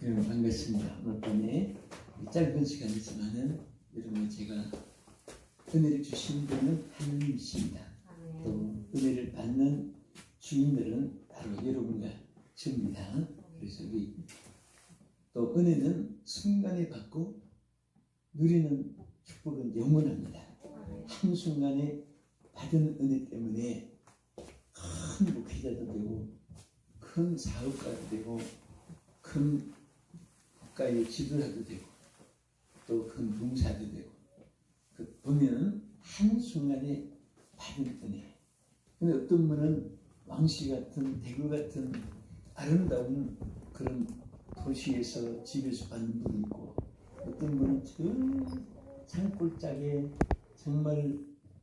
여러분 반갑습니다. 오늘 밤에 짧은 시간이지만은 여러분 제가 은혜를 주신 분은 하나님이십니다. 또 은혜를 받는 주인들은 바로 여러분과 저입니다. 그래서 우리 또 은혜는 순간에 받고 누리는 축복은 영원합니다. 한순간에 받은 은혜 때문에 큰 목회자도 되고 큰 사업가도 되고 큰 국가의 지도자도 되고 또 큰 봉사도 되고 보면은 한순간에 받은 은혜. 근데 어떤 분은 왕시 같은 대구 같은 아름다운 그런 도시에서 집에서 받는 분이 있고 어떤 분은 저 산골짜기에 정말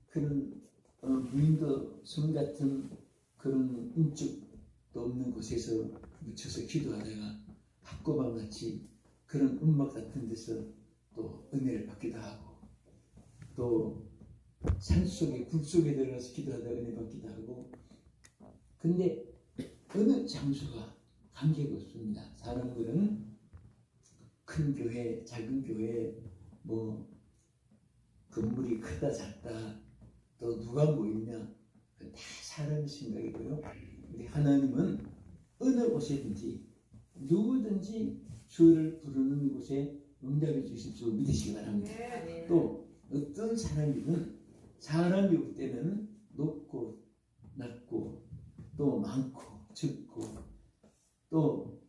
그런 무인도 섬 같은 그런 인적도 없는 곳에서 묻혀서 기도하다가 학고방 같이 그런 음악 같은 데서 또 은혜를 받기도 하고 또 산속에 굴속에 들어가서 기도하다가 은혜 받기도 하고 근데 어느 장소가 관계가 없습니다. 사람들은 큰 교회, 작은 교회, 뭐 건물이 크다 작다 또 누가 모이냐 다 사람의 생각이고요. 우리 하나님은 어느 곳에든지 누구든지 주를 부르는 곳에 응답해 주실 줄 믿으시기 바랍니다. 또 어떤 사람이든 사람이 올 때는 높고 낮고 또 많고 적고 또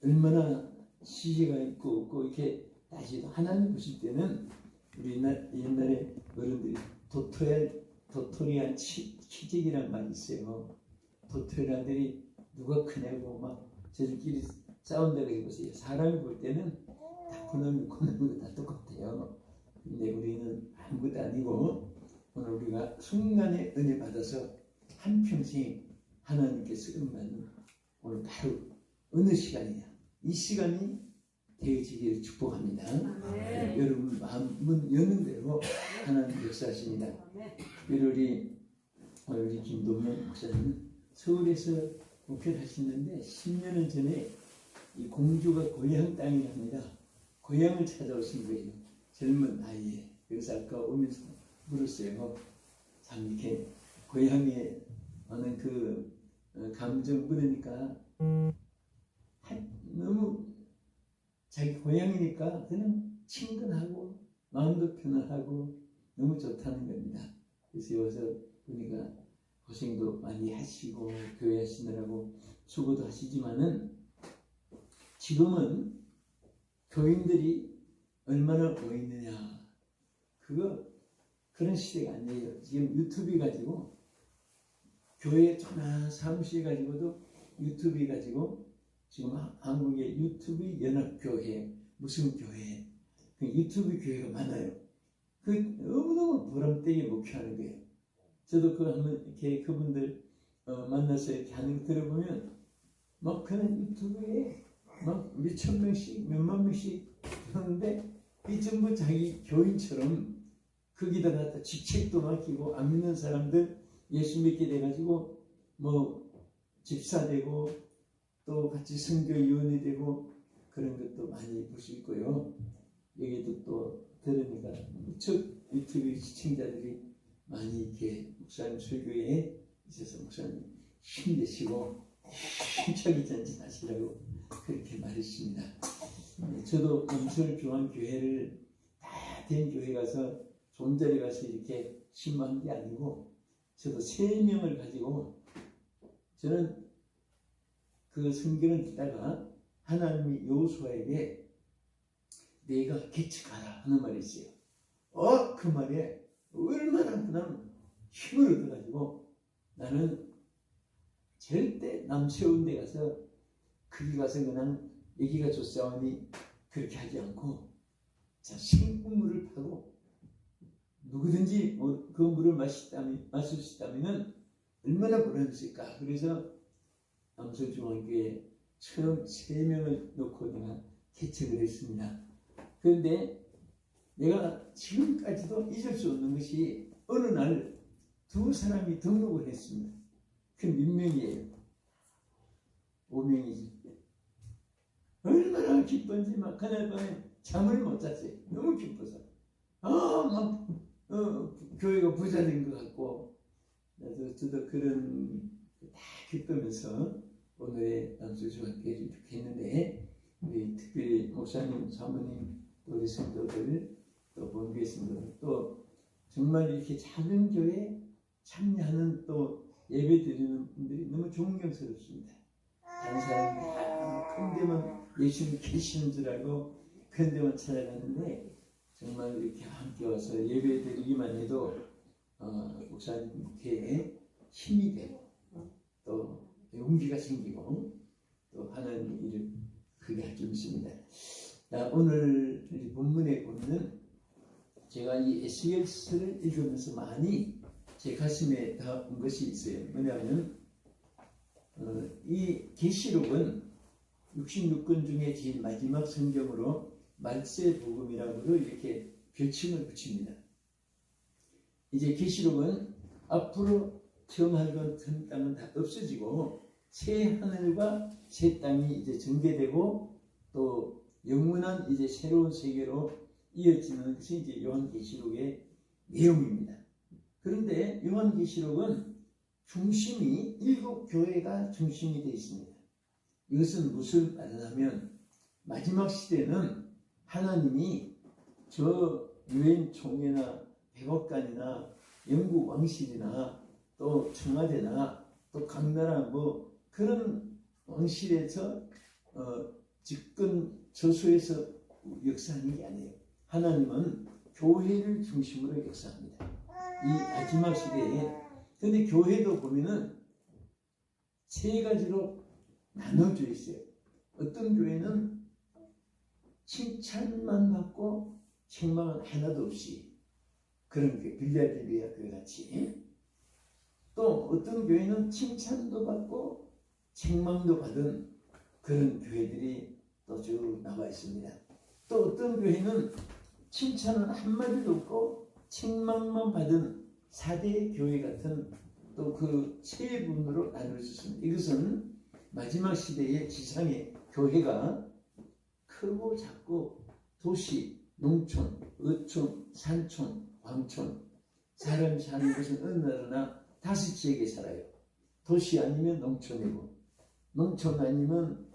얼마나 시기가 있고 없고 이렇게 다시 하나님 보실 때는 우리 옛날에 어른들이 도토리안 키재기란 말이 있어요. 도토리안들이 누가 크냐고 막 저들끼리 싸운다고 해보세요. 사람이 볼 때는 다 그놈이 다 똑같아요. 근데 우리는 아무것도 아니고 오늘 우리가 순간에 은혜 받아서 한평생 하나님께서 은받는 오늘 바로 어느 시간이냐 이 시간이 되어지기를 축복합니다. 네, 여러분 마음은 여는 대로 하나님 역사하십니다. 특별히 우리 김동현 목사님은 서울에서 목회를 하시는데 10년은 전에 이 공주가 고향 땅이랍니다. 고향을 찾아오신 거예요. 젊은 나이에. 그래서 아까 오면서 물었어요. 참 이렇게 고향에 오는 그 감정 물으니까 너무 자기 고향이니까 그냥 친근하고 마음도 편안하고 너무 좋다는 겁니다. 그래서 여기서 보니까 고생도 많이 하시고 교회 하시느라고 수고도 하시지만은 지금은 교인들이 얼마나 모이느냐 그런 시대가 아니에요. 지금 유튜브 가지고 교회 전화 사무실 가지고도 유튜브 가지고 지금 한국의 유튜브 연합교회 무슨 교회 그 유튜브 교회가 많아요. 그 너무너무 보람되게 목회하는 거예요. 저도 그 한번 이렇게 그분들 만나서 이렇게 하는 거 들어보면 막 그런 유튜브에 막 몇천 명씩 몇만 명씩 하는데 이 전부 자기 교인처럼 거기다가 직책도 맡기고 안 믿는 사람들 예수 믿게 돼가지고 뭐 집사 되고 또 같이 선교위원이 되고 그런 것도 많이 볼 수 있고요. 여기도 또 들으니까 무척 유튜브 시청자들이 많이 이렇게 목사님 설교에 있어서 목사님 힘내시고 힘차게 전진하시라고 그렇게 말했습니다. 저도 영설중앙교회를 다 된 교회 가서 좋은 자리 가서 이렇게 신고한 게 아니고 저도 3명을 가지고 저는 그 성경을 듣다가 하나님이 여호수아에게 내가 개척하라 하는 말이 있어요. 그 말에 얼마나 그냥 힘을 얻어가지고 나는 절대 남세운 데 가서 거기 가서 그냥 여기가 좋사오니 그렇게 하지 않고 자 생물을 파고 누구든지 그 물을 마실 수 있다면 얼마나 보람있을까. 그래서 남서중앙교회 처음 3명을 놓고 내가 개척을 했습니다. 그런데 내가 지금까지도 잊을 수 없는 것이 어느 날 2사람이 등록을 했습니다. 그 몇 명이에요? 5명이지. 얼마나 기쁜지 막 그날 밤에 잠을 못 잤어요. 너무 기뻐서. 교회가 부자 된 것 같고, 저도 그런 다 기쁘면서 오늘의 남수주와 함께 해주면 좋겠는데, 우리 특별히 목사님, 사모님, 또 우리 성도들, 또 본교회 성도들, 또 정말 이렇게 작은 교회에 참여하는 또 예배 드리는 분들이 너무 존경스럽습니다. 다른 사람이 다 큰 데만 예수님 계시는 줄 알고 큰 데만 찾아가는데, 정말 이렇게 함께 와서 예배 드리기만 해도 목사님께 힘이 되고 또 용기가 생기고 또 하나님 일을 크게 할 줄 믿습니다. 오늘 본문에 보면 제가 이 에스겔서를 읽으면서 많이 제 가슴에 닿은 것이 있어요. 뭐냐면 이 계시록은 66권 중에 제일 마지막 성경으로 말세복음이라고도 이렇게 별칭을 붙입니다. 이제 계시록은 앞으로 처음 하늘과 새 땅은 다 없어지고 새 하늘과 새 땅이 이제 전개되고 또 영원한 이제 새로운 세계로 이어지는 것이 이제 요한계시록의 내용입니다. 그런데 요한계시록은 중심이 7교회가 중심이 되어 있습니다. 이것은 무슨 말이냐면 마지막 시대는 하나님이 저 유엔 총회나 백악관이나 영국 왕실이나 또 청와대나 또 강나라 뭐 그런 왕실에서 집권 저소에서 역사하는 게 아니에요. 하나님은 교회를 중심으로 역사합니다. 이 마지막 시대에. 근데 교회도 보면은 세 가지로 나눠져 있어요. 어떤 교회는 칭찬만 받고 책망은 하나도 없이 그런 교회, 빌라델비아 교회 같이. 또 어떤 교회는 칭찬도 받고 책망도 받은 그런 교회들이 또 쭉 나와 있습니다. 또 어떤 교회는 칭찬은 한마디도 없고 책망만 받은 4대 교회 같은 또 그 세 분으로 나눌 수 있습니다. 이것은 마지막 시대의 지상의 교회가 크고 작고 도시, 농촌, 어촌, 산촌, 광촌, 사람이 사는 곳은 어느 나라나 다섯 지역에 살아요. 도시 아니면 농촌이고, 농촌 아니면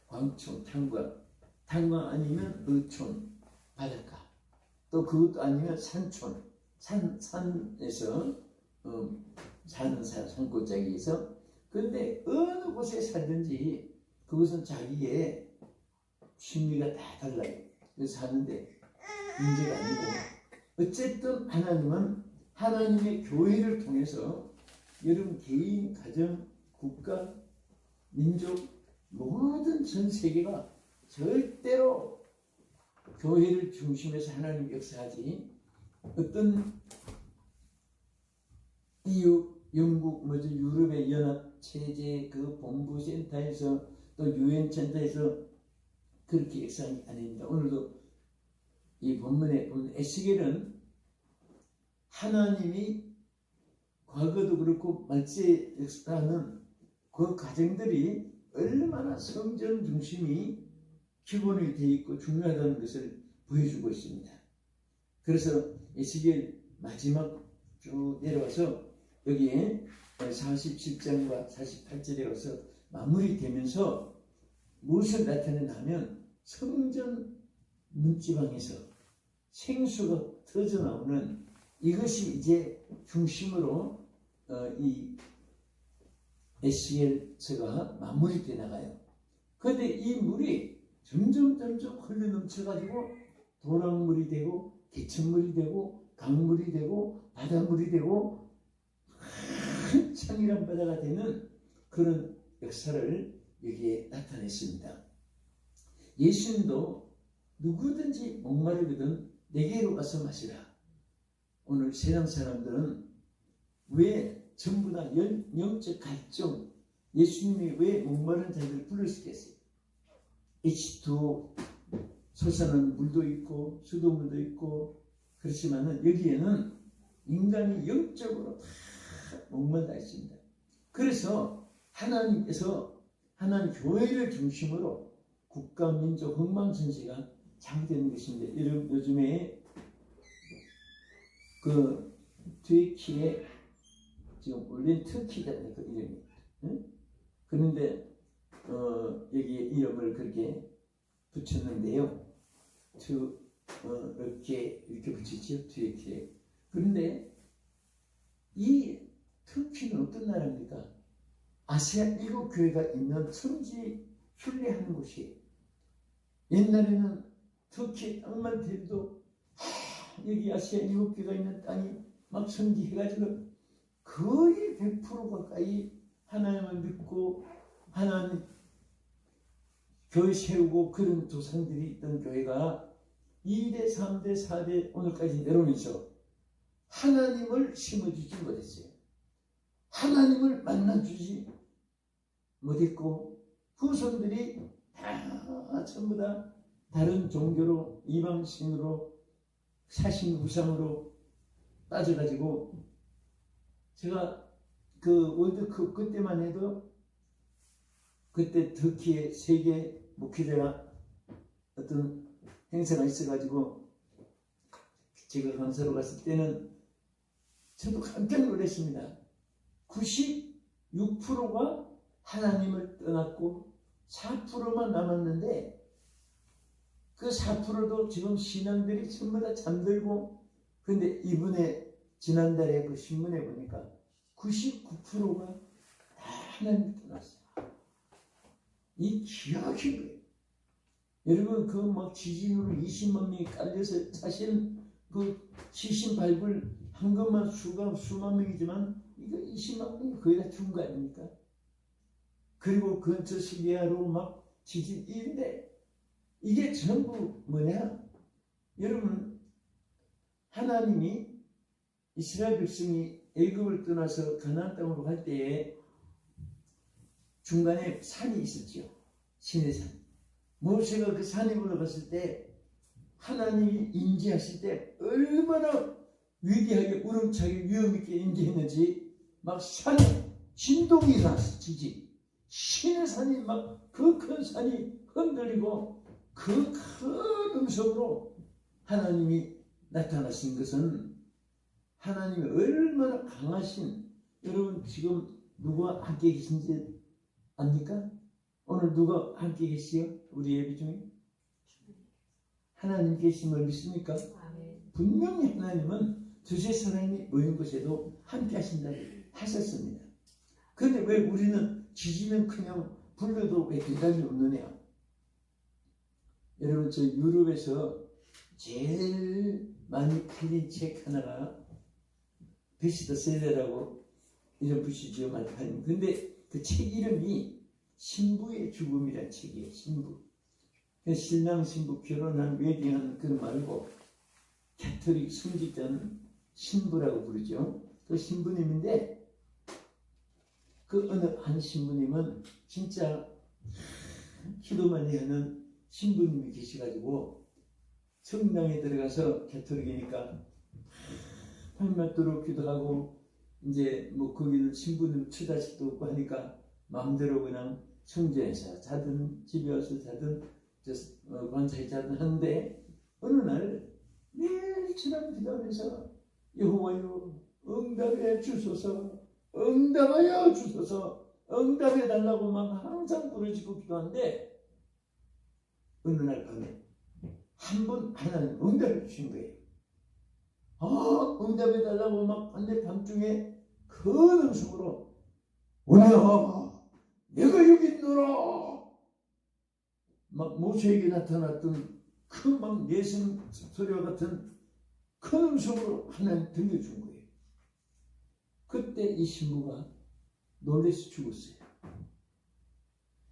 광촌, 탄광, 탄광 아니면 어촌, 바닷가, 또 그것도 아니면 산촌, 산에서 사는 산골짜기에서. 그런데 어느 곳에 살든지 그것은 자기의 취미가 다 달라요. 그래서 사는데 문제가 아니고, 어쨌든 하나님은 하나님의 교회를 통해서 여러분 개인, 가정, 국가, 민족 모든 전 세계가 절대로 교회를 중심해서 하나님 역사하지, 어떤 영국 유럽의 연합 체제 그 본부 센터에서 또 유엔 센터에서 그렇게 역사하는 게 아닙니다. 오늘도 이 본문에 보면 에스겔은 하나님이 과거도 그렇고 말세 역사하는 그 과정들이 얼마나 성전 중심이 기본이 되어 있고 중요하다는 것을 보여주고 있습니다. 그래서 에스겔 마지막 쭉 내려와서 여기에 47장과 48절에 와서 마무리되면서 무엇을 나타내냐면 성전 문지방에서 생수가 터져 나오는 이것이 이제 중심으로 이 에스겔서가 마무리돼 나가요. 그런데 이 물이 점점 흘러 넘쳐가지고 도랑물이 되고 개천물이 되고 강물이 되고 바닷물이 되고 큰 청이란 바다가 되는 그런 역사를 여기에 나타냈습니다. 예수님도 누구든지 목마르거든 내게로 와서 마시라. 오늘 세상 사람들은 왜 전부 다 영적 갈증, 예수님이 왜 목마른 자들을 불러시겠어요? H2O 솟아나는 물도 있고 수돗물도 있고, 그렇지만은 여기에는 인간이 영적으로 다 목말라 있습니다. 그래서 하나님께서 하나님 교회를 중심으로 국가 민족 흥망성쇠가 장되는 것입니다. 요즘에 그 튀르키예 지금 올린 터키잖아요. 그 이름이. 응? 그런데 여기에 이름을 그렇게 붙였는데요. 이렇게 붙이죠. 튀르키예. 그런데 이 터키는 어떤 나라입니까? 아시아 7교회가 있는 성지 순례하는 곳이에요. 옛날에는 터키 땅만 대도 여기 아시아 7교회가 있는 땅이 막 성지해가지고 거의 100% 가까이 하나님을 믿고 하나님 교회 세우고 그런 조상들이 있던 교회가 2대, 3대, 4대 오늘까지 내려오면서 하나님을 심어주지 못했어요. 하나님을 만나주지 못했고 후손들이 다 전부 다 다른 종교로 이방신으로 사신 우상으로 빠져가지고 제가 그 월드컵 그때만 해도 그때 터키의 세계 목회자가 어떤 행사가 있어가지고 제가 강사로 갔을 때는 저도 깜짝 놀랐습니다. 96%가 하나님을 떠났고 4%만 남았는데 그 4%도 지금 신앙들이 전부 다 잠들고 근데 이번에 지난달에 그 신문에 보니까 99%가 다 하나님을 떠났어요. 이 기하신 거예요. 여러분 그 막 지진으로 20만 명이 깔려서 사실 그 시신 발굴 한 것만 수만 명이지만 이거 20만 명이 거의 다 죽은 거 아닙니까? 그리고 근처 시리아로 막 지진인데 이게 전부 뭐냐? 여러분 하나님이 이스라엘 백성이 애굽을 떠나서 가나안 땅으로 갈 때에 중간에 산이 있었지요. 시내산. 모세가 그 산에 올라갔을 때 하나님이 인지하실 때 얼마나 위대하게 우렁차게 위험있게 인지했는지 막 산에 진동이 일어났어. 지진. 시내산이 막 그 큰 산이 흔들리고 그 큰 음성으로 하나님이 나타나신 것은 하나님이 얼마나 강하신 여러분 지금 누가 함께 계신지 압니까? 오늘 누가 함께 계시요? 우리 예배 중에? 하나님 계심을 믿습니까? 분명히 하나님은 두세 사람이 모인 곳에도 함께 하신다고 하셨습니다. 그런데 왜 우리는 지지면 그냥 불러도 왜 대답이 없느냐? 여러분 저 유럽에서 제일 많이 팔린 책 하나가 베스트셀러라고 이름 붙이죠. 많이 팔린. 근데 그 책 이름이 신부의 죽음이라는 책이에요. 신부. 신랑 신부 결혼한 웨딩한 그런 말고 캐톨릭 성직자는 신부라고 부르죠. 그 신부님인데 그 어느 한 신부님은 진짜 기도 많이 하는 신부님이 계셔가지고 성당에 들어가서 캐톨릭이니까 밤낮도록 기도하고 이제 뭐 거기는 신부님 처자식도 없고 하니까 마음대로 그냥 성전에서 자든 집에 와서 자든 관차에 자든 하는데 어느 날 매일처럼 기도하면서 여호와여 응답해 주소서 응답하여 주소서 응답해 달라고 막 항상 부르짖고 기도하는데 어느 날 밤에 한 번 하나님 응답해 주신 거예요. 응답해 달라고 막 한데 밤중에 큰 음성으로 오냐 내가 여기 있노라 막 모세에게 나타났던 그 막 내성 소리와 같은 큰 음성으로 하나님 들려준 거예요. 그때 이 신부가 놀라서 죽었어요.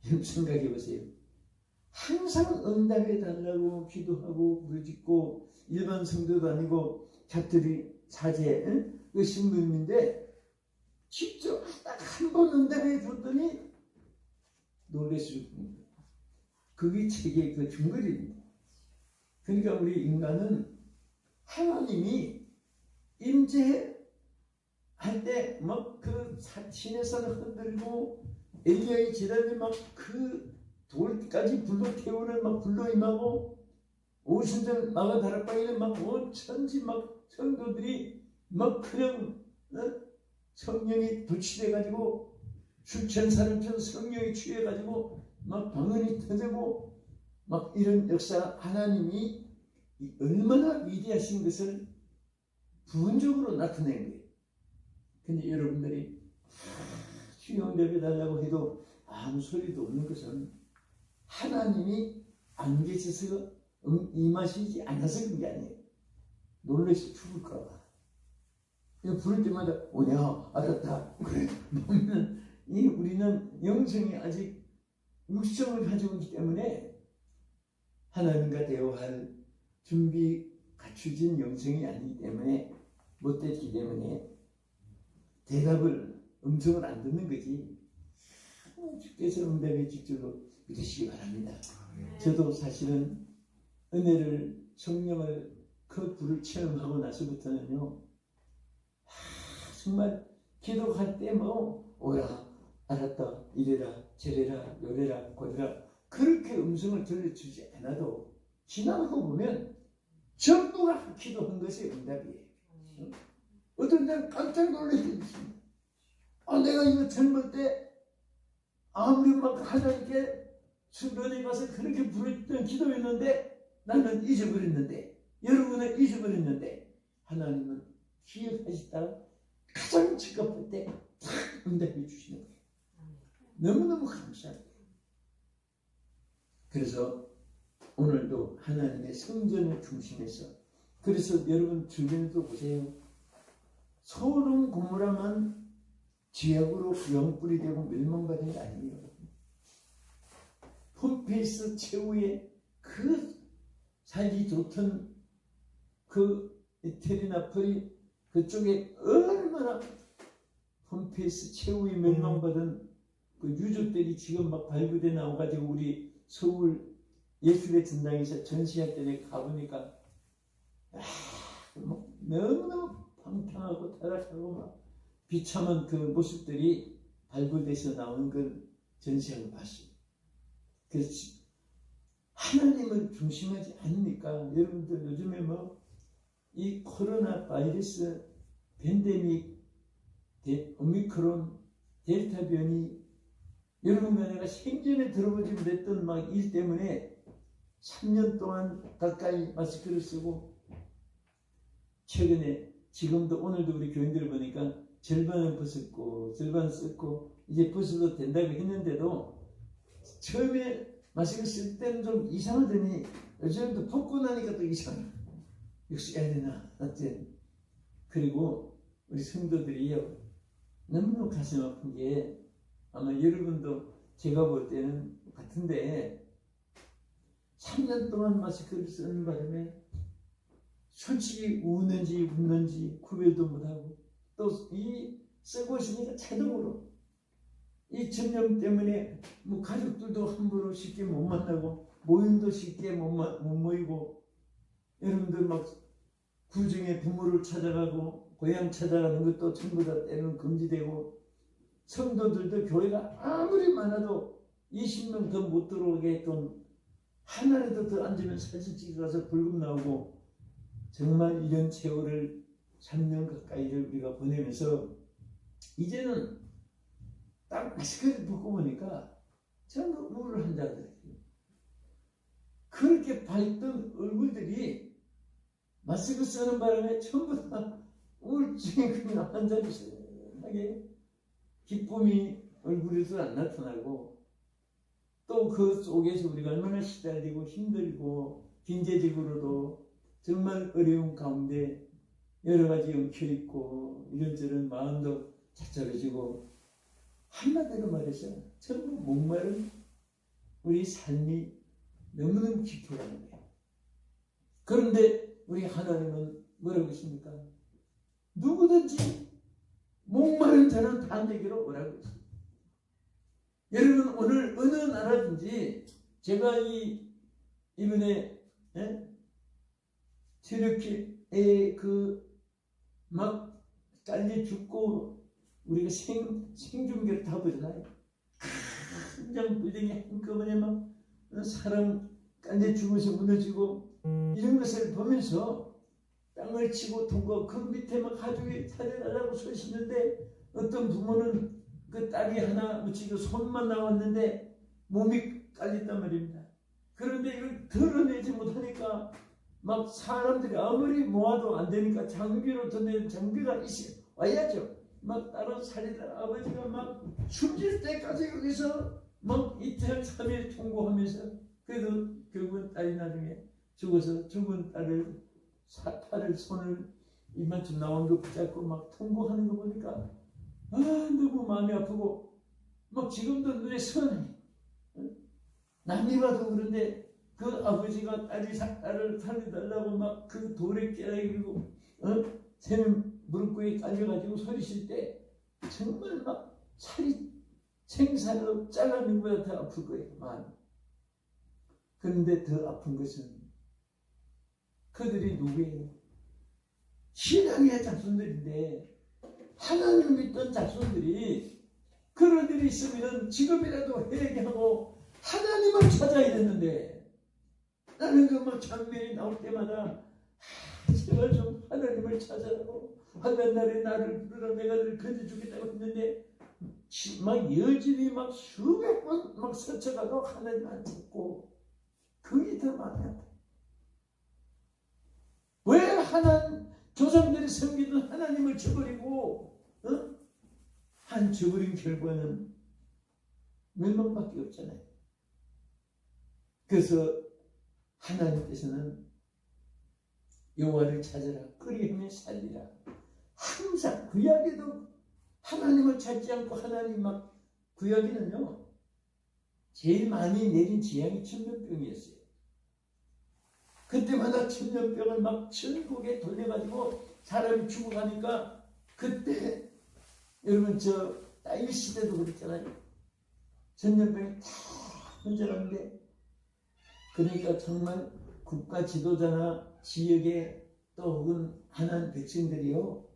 여러분 생각해 보세요. 항상 응답해 달라고 기도하고 부르짖고 일반 성도도 아니고 곁들이 사제 그 신부님인데 직접 딱 한 번 응답해 줬더니 놀라서 죽는 거예요. 그게 책의 그 중거리입니다. 그러니까 우리 인간은 하나님이 임재할 때 막 그 시내산을 흔들고 엘리야의 제단이 막 그 돌까지 불로 태우는 막 불로 임하고 오순절 마가 다락방에는 막 천지 막 성도들이 막 그냥 성령이 부치돼 가지고 술 취한 사람처럼 성령이 취해 가지고 막 방언이 터지고 막 이런 역사 하나님이 얼마나 위대하신 것을 부분적으로 나타낸 거예요. 근데 여러분들이 수영 예배달라고 해도 아무 소리도 없는 것은 하나님이 안 계셔서 임하시지 않아서 그런 게 아니에요. 놀라서 죽을까 봐. 부를 때마다 오냐 알았다 그래 보면 우리는 영성이 아직 육성을 가지고 있기 때문에 하나님과 대화할 준비 갖추진 영성이 아니기 때문에 못됐기 때문에 대답을 음성을 안 듣는 거지. 주께서 응답해 줄 줄로 믿으시기 바랍니다. 저도 사실은 은혜를 성령을 그 불을 체험하고 나서부터는요 정말 기도할 때 뭐 오라 알았다 이래라 저래라 요래라 고래라 그렇게 음성을 들려주지 않아도 지나고 보면 전부가 기도한 것이 응답이에요. 어떤 때는 깜짝 놀랄 때 있습니다. 내가 이거 젊을 때 아무리 막 하나님께 수련회 가서 그렇게 부르던 기도했는데 나는 잊어버렸는데 여러분은 잊어버렸는데 하나님은 기억하시다가 가장 적합할 때 탁 응답해 주시는 거예요. 너무너무 감사해요. 그래서 오늘도 하나님의 성전을 중심에서 그래서 여러분 주변에도 보세요. 소돔 고모라만 지역으로 영불이 되고 멸망받은 게 아니에요. 폼페이스 최후의 그 살기 좋던 그 이태리나폴리 그쪽에 얼마나 폼페이스 최후의 멸망받은 그 유적들이 지금 막 발굴돼 나와가지고 우리 서울 예술의 전당에서 전시할 때 가보니까 너무너무 방탕하고 타락하고 막 비참한 그 모습들이 발굴돼서 나오는 그 전시하고 봤어요. 그래서 하나님을 중심하지 않으니까 여러분들 요즘에 뭐 이 코로나 바이러스 팬데믹 오미크론 델타 변이 여러분과 내가 생전에 들어보지 못했던 막 일 때문에 3년 동안 가까이 마스크를 쓰고 최근에 지금도 오늘도 우리 교인들을 보니까 절반은 벗었고 절반 썼고 이제 벗어도 된다고 했는데도 처음에 마스크 쓸 때는 좀 이상하더니 요즘도 벗고 나니까 또 이상해. 역시 해야 되나 어쨌든. 그리고 우리 성도들이요 너무너무 가슴 아픈 게 아마 여러분도 제가 볼 때는 같은데 3년 동안 마스크를 쓰는 바람에 솔직히 우는지 웃는지 구별도 못하고 또 이 쓰고 있으니까 자동으로 이 전염 때문에 뭐 가족들도 함부로 쉽게 못 만나고 모임도 쉽게 못 모이고 여러분들 막 구중에 부모를 찾아가고 고향 찾아가는 것도 전부 다 때로는 금지되고 성도들도 교회가 아무리 많아도 20명 더 못 들어오게 했던 하나라도 더 앉으면 사진 찍어 가서 불금 나오고 정말 이런 세월을 3년 가까이를 우리가 보내면서 이제는 딱 마스크를 벗고 보니까 전부 우울한 자들 그렇게 밝던 얼굴들이 마스크 쓰는 바람에 전부 다 우울증에 그냥 환자를 하게 기쁨이 얼굴에서 안 나타나고 또 그 속에서 우리가 얼마나 시달리고 힘들고 경제적으로도 정말 어려운 가운데 여러 가지 엉켜있고 이런저런 마음도 착잡해지고 한마디로 말해서 전부 목마른 우리 삶이 너무너무 깊어가는 거예요. 그런데 우리 하나님은 뭐라고 했습니까? 누구든지 목마른 자는 다 내게로 오라고 했습니다. 여러분 오늘 어느 나라든지 제가 이번에 트르키에 막 잘려 죽고 우리가 생중계를 다 보잖아요. 큰 빌딩이 한꺼번에 막 사람 간제 죽어서 무너지고 이런 것을 보면서 땅을 치고 통과 그 밑에 막 가족이 살려달라고 서시는데 어떤 부모는 그 딸이 하나 묻히고 손만 나왔는데 몸이 깔린단 말입니다. 그런데 이걸 드러내지 못하니까 막 사람들이 아무리 모아도 안 되니까 장비로 던내는 장비가 와야죠. 막 다른 살리다 아버지가 막 숨질 때까지 여기서 막 이틀 3일 통고하면서 그래도 결국은 딸이 나중에 죽어서 죽은 딸을 손을 이만큼 나온 거 붙잡고 막 통고하는 거 보니까 너무 마음이 아프고 막 지금도 눈에 선해. 남이 봐도 그런데 그 아버지가 딸을 살려달라고 막 그 돌에 깨라이고 새는 무릎구에 깔려가지고 소리칠 때 정말 막 살이 생살로 잘라낸 것보다 더 아플 거예요. 마음이. 그런데 더 아픈 것은 그들이 누구예요? 신앙의 자손들인데 하나님을 믿던 자손들이 그런 일이 있으면 지금이라도 회개하고 하나님을 찾아야 되는데 나는 그 장면이 나올 때마다 제발 좀 하나님을 찾아라고 하는 날에 나를 부르라 내가 너를 건져주겠다고 했는데 막 여진이 막 수백 번 막 스쳐가도 하나님 안 찾고 그게 더 마음이 아파. 왜 조상들이 섬기던 하나님을 저버리고 한 저버린 결과는 멸망밖에 없잖아요. 그래서 하나님께서는 여호와를 찾으라 그리하면 살리라. 항상 구약에도 하나님을 찾지 않고 하나님 막 구약에는요 제일 많이 내린 재앙이 천년병이었어요. 그때마다 천년병을 막 천국에 돌려가지고 사람이 죽어가니까 그때 여러분 저 다윗 시대도 그랬잖아요. 천년병이 다 혼자라는데 그러니까 정말 국가 지도자나 지역에 또 혹은 하나님 백성들이요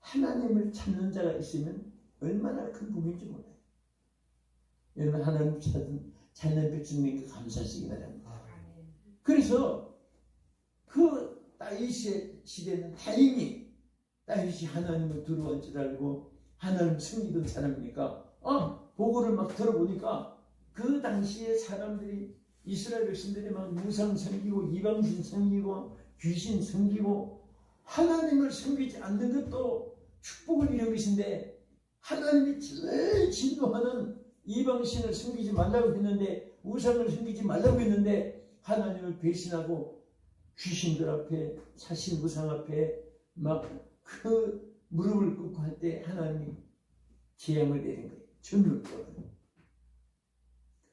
하나님을 찾는 자가 있으면 얼마나 큰 복인지 몰라요. 여러분 하나님 찾는 백성님께 감사하시기 바랍니다. 그래서 그 다윗의 시대는 다행히 다윗이 하나님을 두려워할 줄 알고 하나님 섬기던 사람이니까 보고를 막 들어보니까 그 당시에 사람들이 이스라엘 백성들이 막 무상 섬기고 이방신 섬기고 귀신 섬기고 하나님을 섬기지 않는 것도 축복을 이룬 것인데 하나님이 제일 진노하는 이방신을 섬기지 말라고 했는데 우상을 섬기지 말라고 했는데 하나님을 배신하고 귀신들 앞에 사신 우상 앞에 막 그 무릎을 꿇고 할 때 하나님이 재앙을 내린 거예요. 전율적으로.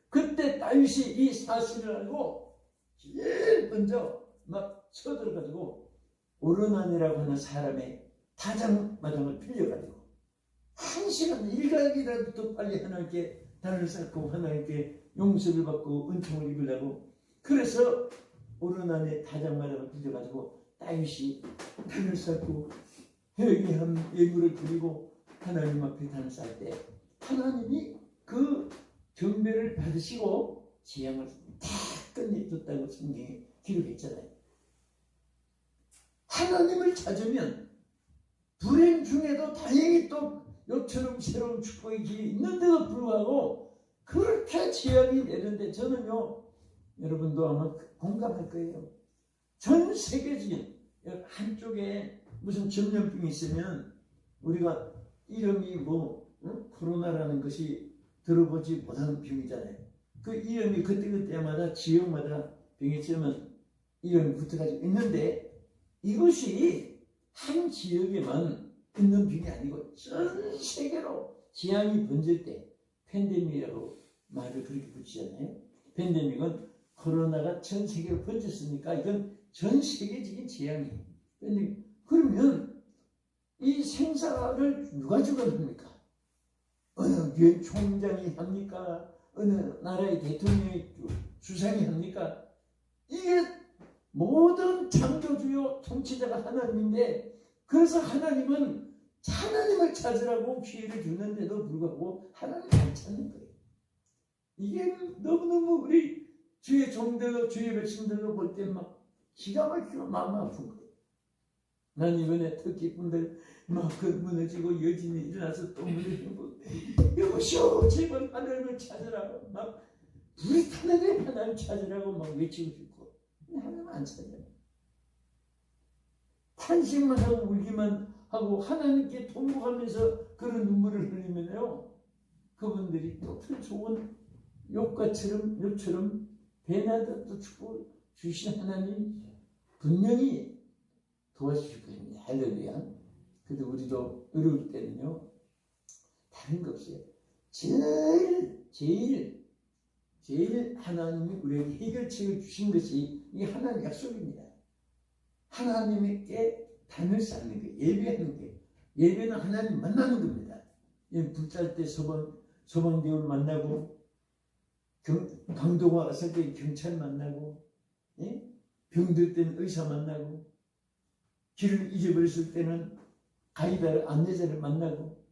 그때 다윗이 이 사실을 알고 제일 먼저 막 쳐들어가지고 오르난이라고 하는 사람의 다장마당을 빌려가지고 1시간 일각이라도 더 빨리 하나님께 단을 쌓고 하나님께 용서를 받고 은총을 입으려고 그래서 오르난의 다장마당을 빌려가지고 다윗이 단을 쌓고 회개한 예물을 드리고 하나님 앞에 단을 쌓을 때 하나님이 그 경배를 받으시고 재앙을 다 끝내줬다고 성경에 기록했잖아요. 하나님을 찾으면 불행 중에도 다행히 또 요처럼 새로운 축복이 있는데도 불구하고 그렇게 재앙이 내는데 저는요 여러분도 아마 공감할 거예요. 전 세계적인 한쪽에 무슨 전염병이 있으면 우리가 이름이 코로나라는 것이 들어보지 못하는 병이잖아요. 그 이름이 그때그때마다 지역마다 병이지만 이름이 붙어가지고 있는데 이것이 한 지역에만 있는 병이 아니고 전 세계로 재앙이 번질 때 팬데믹이라고 말을 그렇게 붙이잖아요. 팬데믹은 코로나가 전 세계로 번졌으니까 이건 전 세계적인 재앙이에요. 그러면 이 생사를 누가 주관합니까? 어느 유엔 총장이 합니까? 어느 나라의 대통령이 주상이 합니까? 이게 모든 창조주요 통치자가 하나님인데 그래서 하나님은 하나님을 찾으라고 기회를 주는데도 불구하고 하나님을 안 찾는 거예요. 이게 너무너무 우리 주의 종들, 주의 백성들로 볼 때 막 기가 막히고 마음 아픈 거예요. 난 이번에 터키 분들 막 그 무너지고 여진이 일어나서 또 무너지고 여보시오 제발 하나님을 찾으라고 막 불이 타는데 하나님 찾으라고 막 외치고 싶고 하나님 안 찾아요. 탄식만 하고 울기만 하고 하나님께 통곡하면서 그런 눈물을 흘리면요 그분들이 또 더 좋은 욥처럼 베나다도 축복 주신 하나님 분명히 도와주실 겁니다. 할렐루야. 그래도 우리도 어려울 때는요 다른 거 없어요. 제일 하나님이 우리에게 해결책을 주신 것이 이게 하나님 약속입니다. 하나님께 단을 쌓는 게 예배하는 게 예배는 하나님 만나는 겁니다. 불살 때 소방대원 만나고 강도가 왔을 때 경찰 만나고 병들 때는 의사 만나고 길을 잊어버렸을 때는 가이드를 안내자를 만나고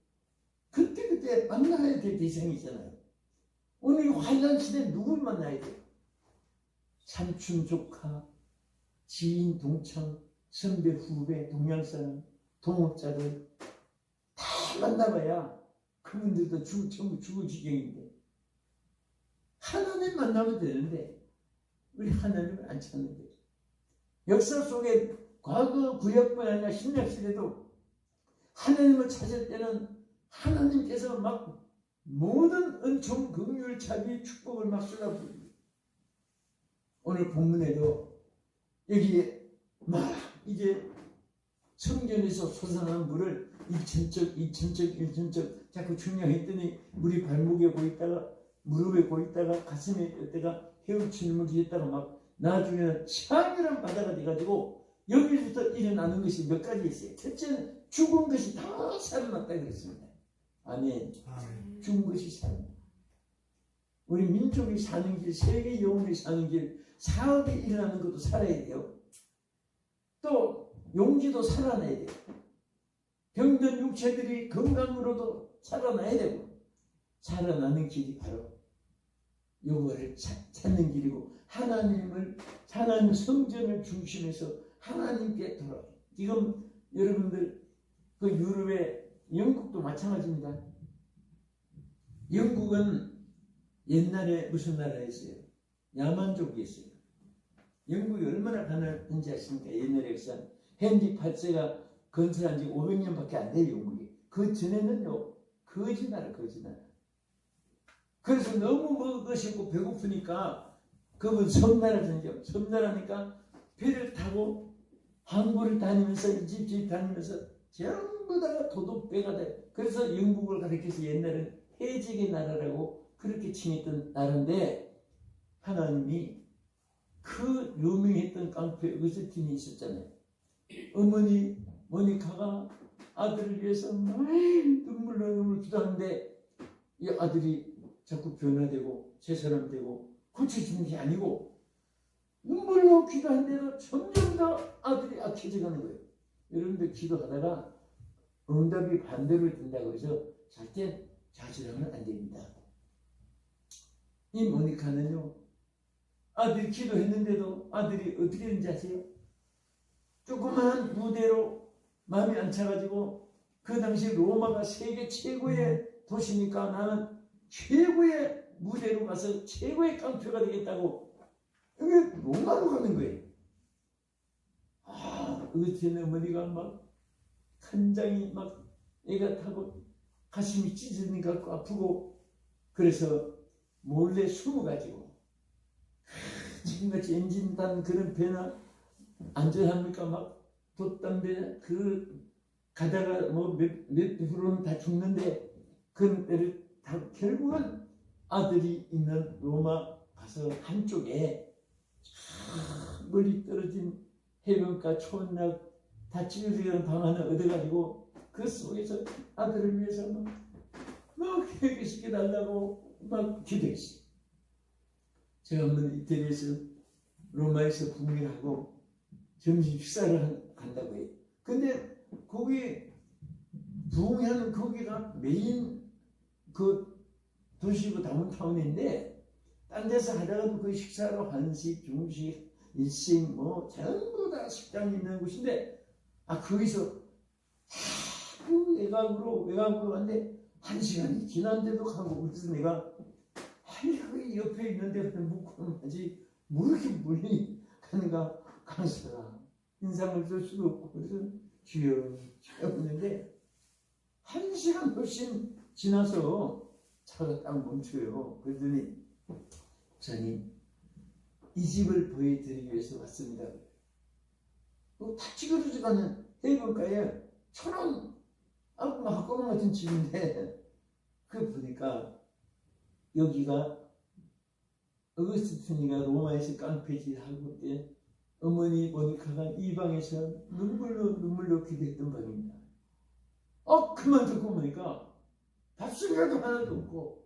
그때 만나야 될 대상이 있잖아요. 오늘 환난 시대에 누굴 만나야 돼요? 삼촌 조카 지인 동창 선배 후배 동양사람 동업자들 다 만나봐야 그분들도 전부 죽을 지경인데 하나님 만나면 되는데 우리 하나님을 안 찾는 거죠. 역사 속에 과거 구약뿐 아니라 신약시대도 하나님을 찾을 때는 하나님께서 막 모든 은총, 긍휼, 자비, 축복을 막 쏟아부으십니다. 오늘 본문에도 여기에 막 이제 성전에서 솟아난 물을 1천척 자꾸 중량했더니 물이 발목에 고있다가 무릎에 고있다가 가슴에 있다가 헤엄치는 물이 있다가 막 나중에는 창이란 바다가 돼가지고 여기부터 일어나는 것이 몇 가지 있어요. 첫째는 죽은 것이 다 살아났다 그랬습니다. 아멘. 죽은 것이 살아났다. 우리 민족이 사는 길, 세계 영혼이 사는 길, 사업이 일어나는 것도 살아야 돼요. 또 용기도 살아나야 돼요. 병든 육체들이 건강으로도 살아나야 되고 살아나는 길이 바로 요거를 찾는 길이고 하나님 성전을 중심해서 하나님께 돌아와요. 지금 여러분들 그 유럽의 영국도 마찬가지입니다. 영국은 옛날에 무슨 나라였어요? 야만족이었어요. 영국이 얼마나 가난한지 아십니까? 옛날에 역사 헨리 8세가 건설한 지 500년밖에 안 돼요. 영국이. 그 전에는요 거지나라. 그래서 너무 먹으시고 배고프니까 그분 섬나라니까 배를 타고 항구를 다니면서 이 집 다니면서 전부 다 도둑배가 돼. 그래서 영국을 가리켜서 옛날엔 해적의 나라라고 그렇게 칭했던 나라인데 하나님이 그 유명했던 깡패 어거스틴이 있었잖아요. 어머니 모니카가 아들을 위해서 눈물 기도하는데 이 아들이 자꾸 변화되고 새 사람 되고 고쳐지는 게 아니고 눈물로 기도하는데도 점점 더 아들이 악해져 가는 거예요. 여러분들 기도하다가 응답이 반대로 된다고 해서 절대 좌절하면 안 됩니다. 이 모니카는요 아들이 기도했는데도 아들이 어떻게 되는지 아세요? 조그마한 무대로 마음이 안 차가지고 그 당시 로마가 세계 최고의 도시니까 나는 최고의 무대로 가서 최고의 깡패가 되겠다고 여기 로마로 가는 거예요. 어거스틴 어머니가 막 간장이 막 애가 타고 가슴이 찢어진 것 같고 아프고 그래서 몰래 숨어가지고 지금같이 엔진 단 그런 배나 안전합니까? 막 돛담배 그 가다가 뭐 몇 프로는 다 죽는데 그런 때를 다 결국은 아들이 있는 로마 가서 한쪽에 멀리 떨어진 해변가 초원락 다 찢어지는 방 하나 얻어가지고 그 속에서 아들을 위해서 막 회개시켜 달라고 막 기도했어요. 제가 한번 이태리에서 로마에서 부흥하고 점심 식사를 간다고 해요. 근데 거기 부흥하는 거기가 메인 그 도시고 다운타운인데 딴 데서 하다가도 그 식사로 한식, 중식, 일식 뭐 전부 다 식당이 있는 곳인데 거기서 자꾸 외곽으로 갔는데 1시간이 지난데도 가고 그래서 내가 그 옆에 있는데 묵고 하지 뭐 이렇게 멀리 가는가 가서라 인상을 줄 수도 없고 그래서 주여 했는데 1시간 훨씬 지나서 차가 딱 멈춰요. 그러더니 목사님 이 집을 보여드리기 위해서 왔습니다. 다 찍어주지도 않은 해변가에 천원 막고만 같은 집인데 그 보니까 여기가 어거스티니가 로마에서 깡패질 하고 때 어머니 모니카가 이 방에서 눈물로 기도했던 방입니다. 그만 듣고 보니까 밥술이라도 하나도 없고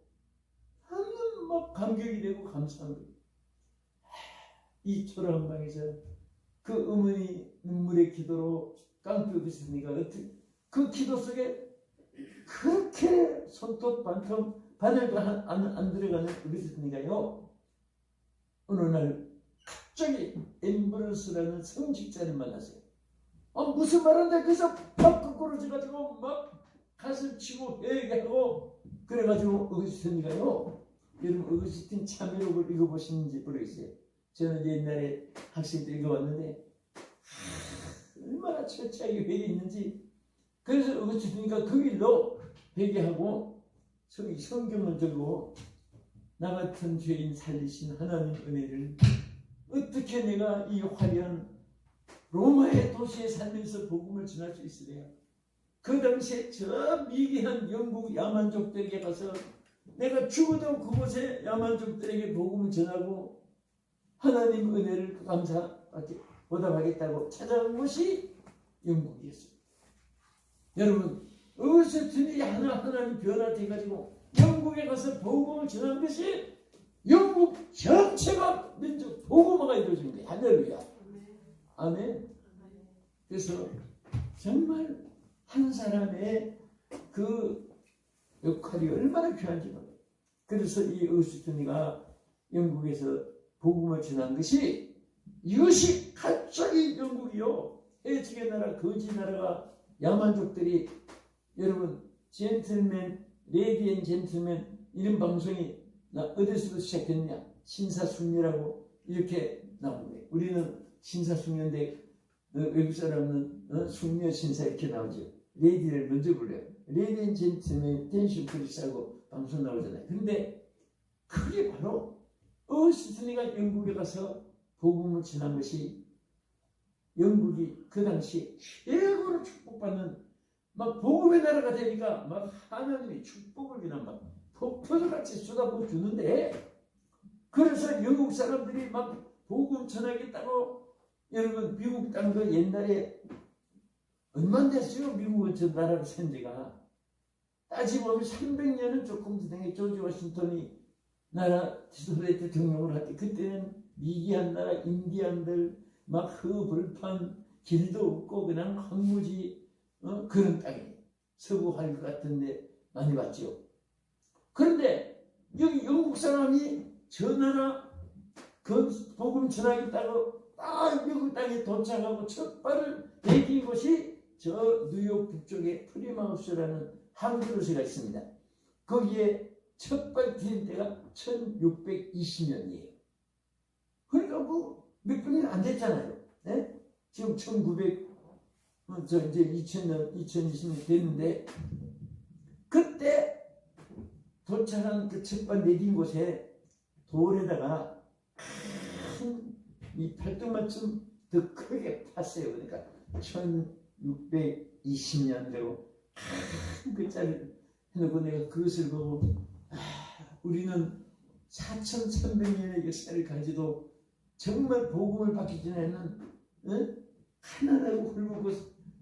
하면 막 감격이 되고 감사한 거예요. 이 초라한 방에서 그 어머니 눈물의 기도로 깡패 어거스티니가 그 기도 속에 그렇게 손톱 반통 바늘도 안 들어가는 어거스티니가요 어느 날 갑자기 엠브로스라는 성직자를 만났어요. 무슨 말인데 그래서 팍 거꾸로져가지고 막 가슴 치고 회개하고 그래가지고 어거스티니가요 여러분 어거스틴 참여록을 읽어보시는지 모르겠어요. 저는 옛날에 학생 때 읽어봤는데 얼마나 철저하게 회개했는지 그래서 어거스티니가 그 길로 회개하고 성경을 들고 나 같은 죄인 살리신 하나님 은혜를 어떻게 내가 이 화려한 로마의 도시에 살면서 복음을 전할 수 있으랴. 그 당시에 저 미개한 영국 야만족들에게 가서 내가 죽어도 그곳에 야만족들에게 복음을 전하고 하나님 은혜를 보답하겠다고 찾아온 것이 영국이었습니다. 여러분 어거스틴이 하나님 변화돼가지고 영국에 가서 복음을 전한 것이 영국 전체가 민족 복음화가 이루어진 거예요. 할렐루야. 아멘. 그래서 정말 한 사람의 그 역할이 얼마나 귀한지 몰라요. 그래서 이 어거스티니가 영국에서 복음을 전한 것이 이것이 갑자기 영국이요 해적의 나라 거지 나라가 야만족들이 여러분 젠틀맨 레디 앤 젠틀맨 이런 방송이 어디서부터 시작했냐 신사숙녀라고 이렇게 나온 거예요. 우리는 신사숙녀인데 외국 사람은 숙녀 신사 이렇게 나오죠. 레디를 먼저 불러요. 레디 앤 젠틀맨 텐션 프리스하고 방송 나오잖아요. 근데 그게 바로 어거스티니가 영국에 가서 복음을 전한 것이 영국이 그 당시 최고로 축복받는 막 복음의 나라가 되니까 막 하나님이 축복을 그냥 막 폭포같이 쏟아부어 주는데 그래서 영국 사람들이 막 복음 전하겠다고 여러분 미국 땅도 옛날에 얼마 됐어요. 미국은 저 나라로 산 지가 따지보면 300년은 조금 되는 조지 워싱턴이 나라 지도대 대통령을 할 때 그때는 미개한 나라 인디안들 막 흙불판 길도 없고 그냥 황무지 그런 땅이에요. 서부 할것 같은데 많이 봤죠. 그런데 여기 영국 사람이 저 나라 그 복음 전하겠다고 딱 미국 땅에 도착하고 첫 발을 내딘 곳이 저 뉴욕 북쪽에 프리마우스라는 항구로스가 있습니다. 거기에 첫 발 디딜 때가 1620년이에요. 그러니까 뭐 몇 분이 안 됐잖아요. 네? 지금 1900 이제 2000년 2020년 됐는데 그때 도착한 그 첫 발 내딘 곳에 돌에다가 큰 이 팔뚝만큼 더 크게 팠어요. 그러니까 1620년이라고 큰 글자를 해놓고 내가 그것을 보고 우리는 4300년의 역사를 가지도 정말 복음을 받기 전에는 가난하고 굶고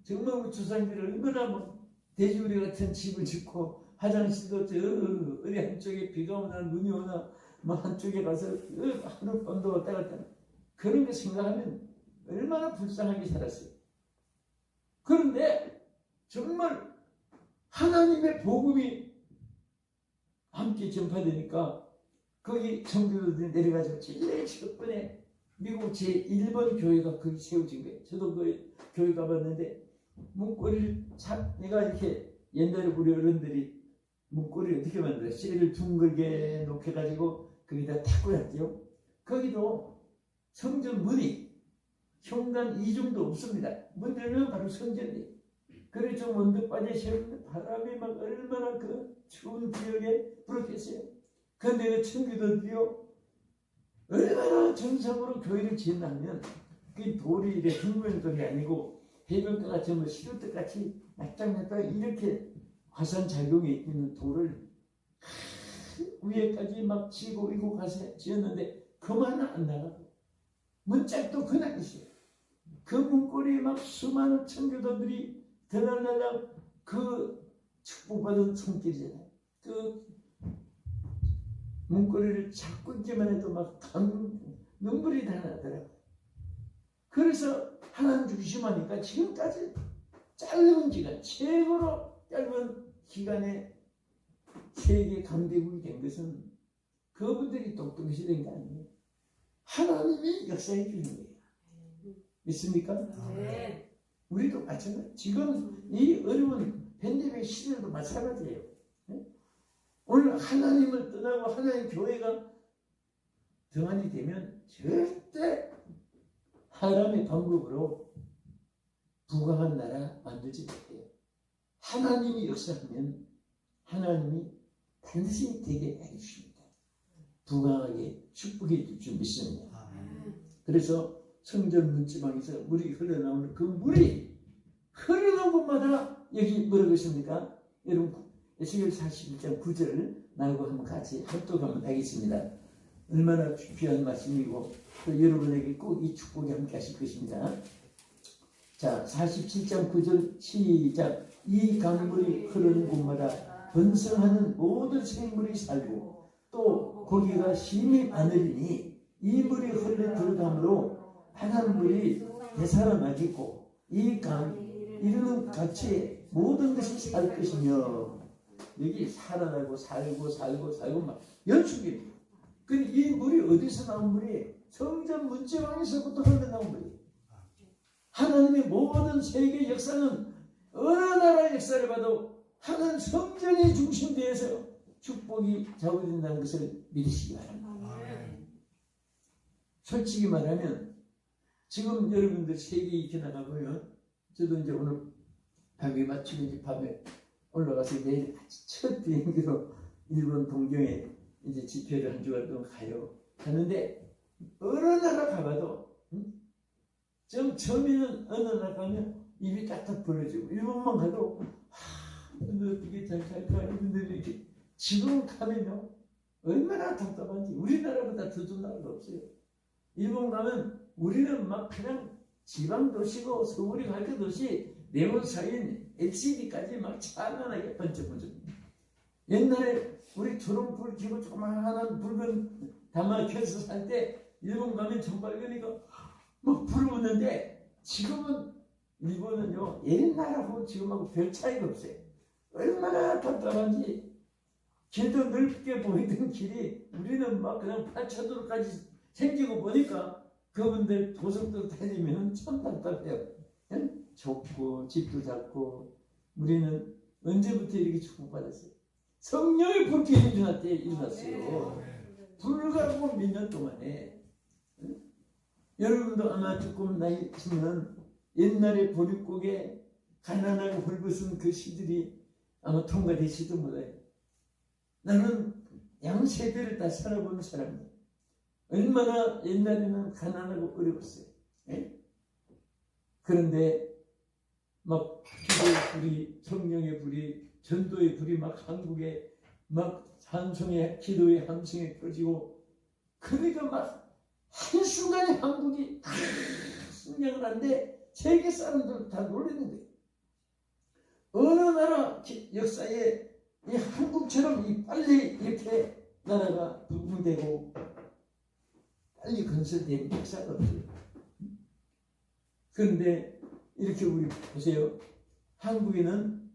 정말 우리 조상들이 얼마나 뭐 돼지우리 같은 집을 짓고 화장실도 저 어디 한쪽에 비가 오나 눈이 오나 뭐 한쪽에 가서 하룻밤도 왔다 갔다 그런 거 생각하면 얼마나 불쌍하게 살았어요. 그런데 정말 하나님의 복음이 함께 전파되니까 거기 청교도들이 내려가지고 제일 첫 번에 미국 제1번 교회가 거기 세워진 거예요. 저도 그 교회 가봤는데 문고리를 내가 이렇게 옛날에 우리 어른들이 문고리를 어떻게 만들어요? 쇠를 둥글게 놓게가지고 거기다 탁구 했죠. 거기도 성전 문이 현관 이중도 없습니다. 문 열면 바로 성전이에요. 그래 좀 언덕 빠져 세우는데 바람이 막 얼마나 그 추운 지역에 불었겠어요. 그런데 그 청교도들이요 얼마나 정성으로 교회를 지었냐면 그 돌이 이렇게 둥근 돌이 아니고 해변가 같이 뭐 시루떡 같이 납작납작 이렇게 화산 작용이 있는 돌을 위에까지 막 치고 이고 가서 지었는데 그만 안 나가고 문짝도 그날 있어요. 그 문고리에 막 수많은 청교도들이 들락날락 그 축복받은 손길이잖아요. 그 문고리를 잡고 있기만 해도 막 눈물이 다 나더라고요. 그래서 하나님 주시하니까 지금까지 짧은 기간, 최고로 짧은 기간에 세계 강대국이 된 것은 그분들이 똑똑히 된 게 아니에요. 하나님이 역사해 주는 거예요. 믿습니까? 네. 우리도 마찬가지. 지금 이 어려운 팬데믹 시대도 마찬가지예요. 오늘 하나님을 떠나고 하나님 교회가 등한이 되면 절대 사람의 방법으로 부강한 나라 만들지 못해요. 하나님이 역사하면 하나님이 반드시 되게 해주십니다. 부강하게 축복해 줄 줄 믿습니다. 그래서 성전 문지방에서 물이 흘러나오는 그 물이 흐르는 곳마다 여기 뭐라고 있습니까? 여러분 에스겔 41장 9절을 나하고 한번 같이 합독하면 되겠습니다. 얼마나 귀한 말씀이고 또 여러분에게 꼭 이 축복이 함께 하실 것입니다. 자, 47장 9절 시작. 이 강물이 흐르는 곳마다 번성하는 모든 생물이 살고 또 고기가 심히 많으리니 이 물이 흘러 들어가므로 바닷물이 되살아나겠고 이 강 이르는 같이 모든 것이 살 것이며 여기 살아나고 살고 막 연속이에요. 근데 이 물이 어디서 나온 물이 성전 문지방에서부터 흘러나온 물이에요. 하나님의 모든 세계 역사는 어느 나라의 역사를 봐도 하나님 성전이 중심되어서 축복이 작용된다는 것을 믿으시기 바랍니다. 솔직히 말하면 지금 여러분들 세계 이렇게 나가보면 저도 이제 오늘 밤에 맞추고 이제 밤에 올라가서 내일 첫 비행기로 일본 동경에 이제 집회를 한 주간 동안 가는데 어느 나라 가봐도 좀 처음에는 어느 나라 가면 입이 딱딱 벌어지고 일본만 가도 이분들 어떻게 잘 살까 이분들이 이렇게 지금 가면요 얼마나 답답한지 우리나라보다 더 좋은 나라가 없어요. 일본 가면 우리는 막 그냥 지방 도시고 서울이 갈 것 없이 네온 사이인 LCD까지 막 찬란하게 번쩍번쩍. 옛날에 우리 초롱불 켜고 조그마한 붉은 담아 켜서 살 때 일본 가면 정빨개니까 막 불을 붙는데 지금은 일본은요 옛날하고 지금하고 별 차이가 없어요. 얼마나 답답한지 길도 넓게 보이던 길이 우리는 막 그냥 8차도로까지 생기고 보니까 그분들 고속도로 다니면 참 답답해요. 좁고 집도 작고 우리는 언제부터 이렇게 축복받았어요? 성령의 불길이 일어났어요. 불과 몇 년 동안에. 여러분도 아마 조금 나이 있으면 옛날에 보릿고개 가난하고 헐벗은 그 시들이 아마 통과되실지도 몰라요. 나는 양세대를 다 살아본 사람이에요. 얼마나 옛날에는 가난하고 어려웠어요. 그런데 막 기도의 불이, 성령의 불이, 전도의 불이 막 한국에 막 찬송의 기도의 함성에 꺼지고 그러니까 막 한순간에 한국이 승량을 하는데 세계 사람들 다 놀라는 거예요. 어느 나라 역사에 이 한국처럼 이 빨리 이렇게 나라가 부흥되고 빨리 건설된 역사가 없어요. 그런데 이렇게 우리 보세요. 한국에는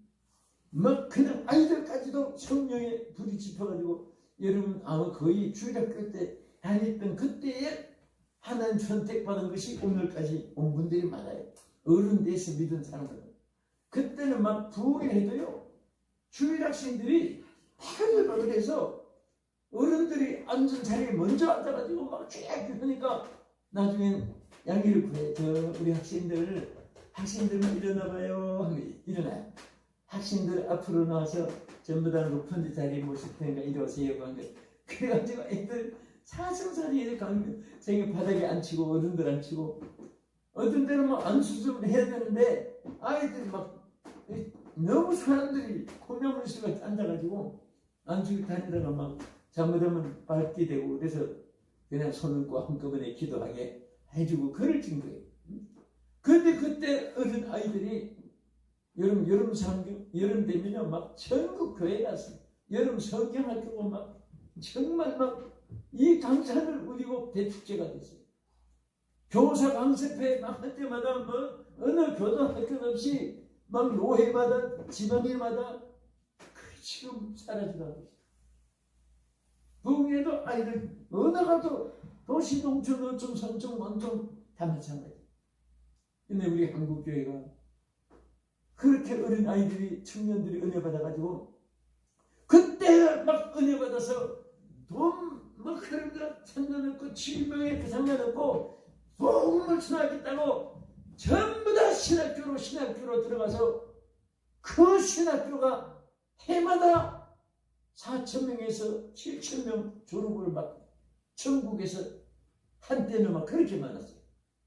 막 그냥 아이들까지도 성령의 불이 짚어가지고 여러분 아마 거의 주일학교 때 다녔던 그때에 하나님 선택받은 것이 오늘까지 온 분들이 많아요. 어른 돼서 믿은 사람들은. 그때는 막 부흥해도요, 주일학생들이 다들 그래서 어른들이 앉은 자리에 먼저 앉아가지고 막 쫙 하니까 나중엔 양해를 구해. 우리 학생들만 일어나봐요 하면 일어나요. 학생들 앞으로 나와서 전부 다 높은 자리에 모실 테니까 이리 오세요. 그래가지고 애들 사성사리에 가면 생이 바닥에 앉히고 어른들 앉히고, 어떤 때는 뭐 안수습을 해야 되는데 아이들이 막 너무 사람들이 콜라물씨같이 앉아가지고 안수기 다니다가 막 잘못하면 밟게 되고, 그래서 그냥 손을 꼭 한꺼번에 기도하게 해주고 그럴 정도예요. 그런데 그때 어린 아이들이 여름 되면 막 전국 교회 가서 여름 성경학교고 막 정말 막 이 강산을 우리고 대축제가 됐어요. 교사 강습회 막 할 때마다 뭐 어느 교단학교 없이 막 노회마다 지방일마다 지금 사라져가고 있어요. 부흥에도 아이들 어느 가도 도시 농촌 어촌 선촌 원촌 다 마찬가지. 근데 우리 한국교회가 그렇게 어린 아이들이 청년들이 은혜 받아가지고 그때 막 은혜 받아서 돈 막 그런 거 상관없고 질병에 상관없고 복음을 전하겠다고 전부 다 신학교로 들어가서 그 신학교가 해마다 4,000명에서 7,000명 졸업을 막 전국에서 한때는 막 그렇게 많았어요.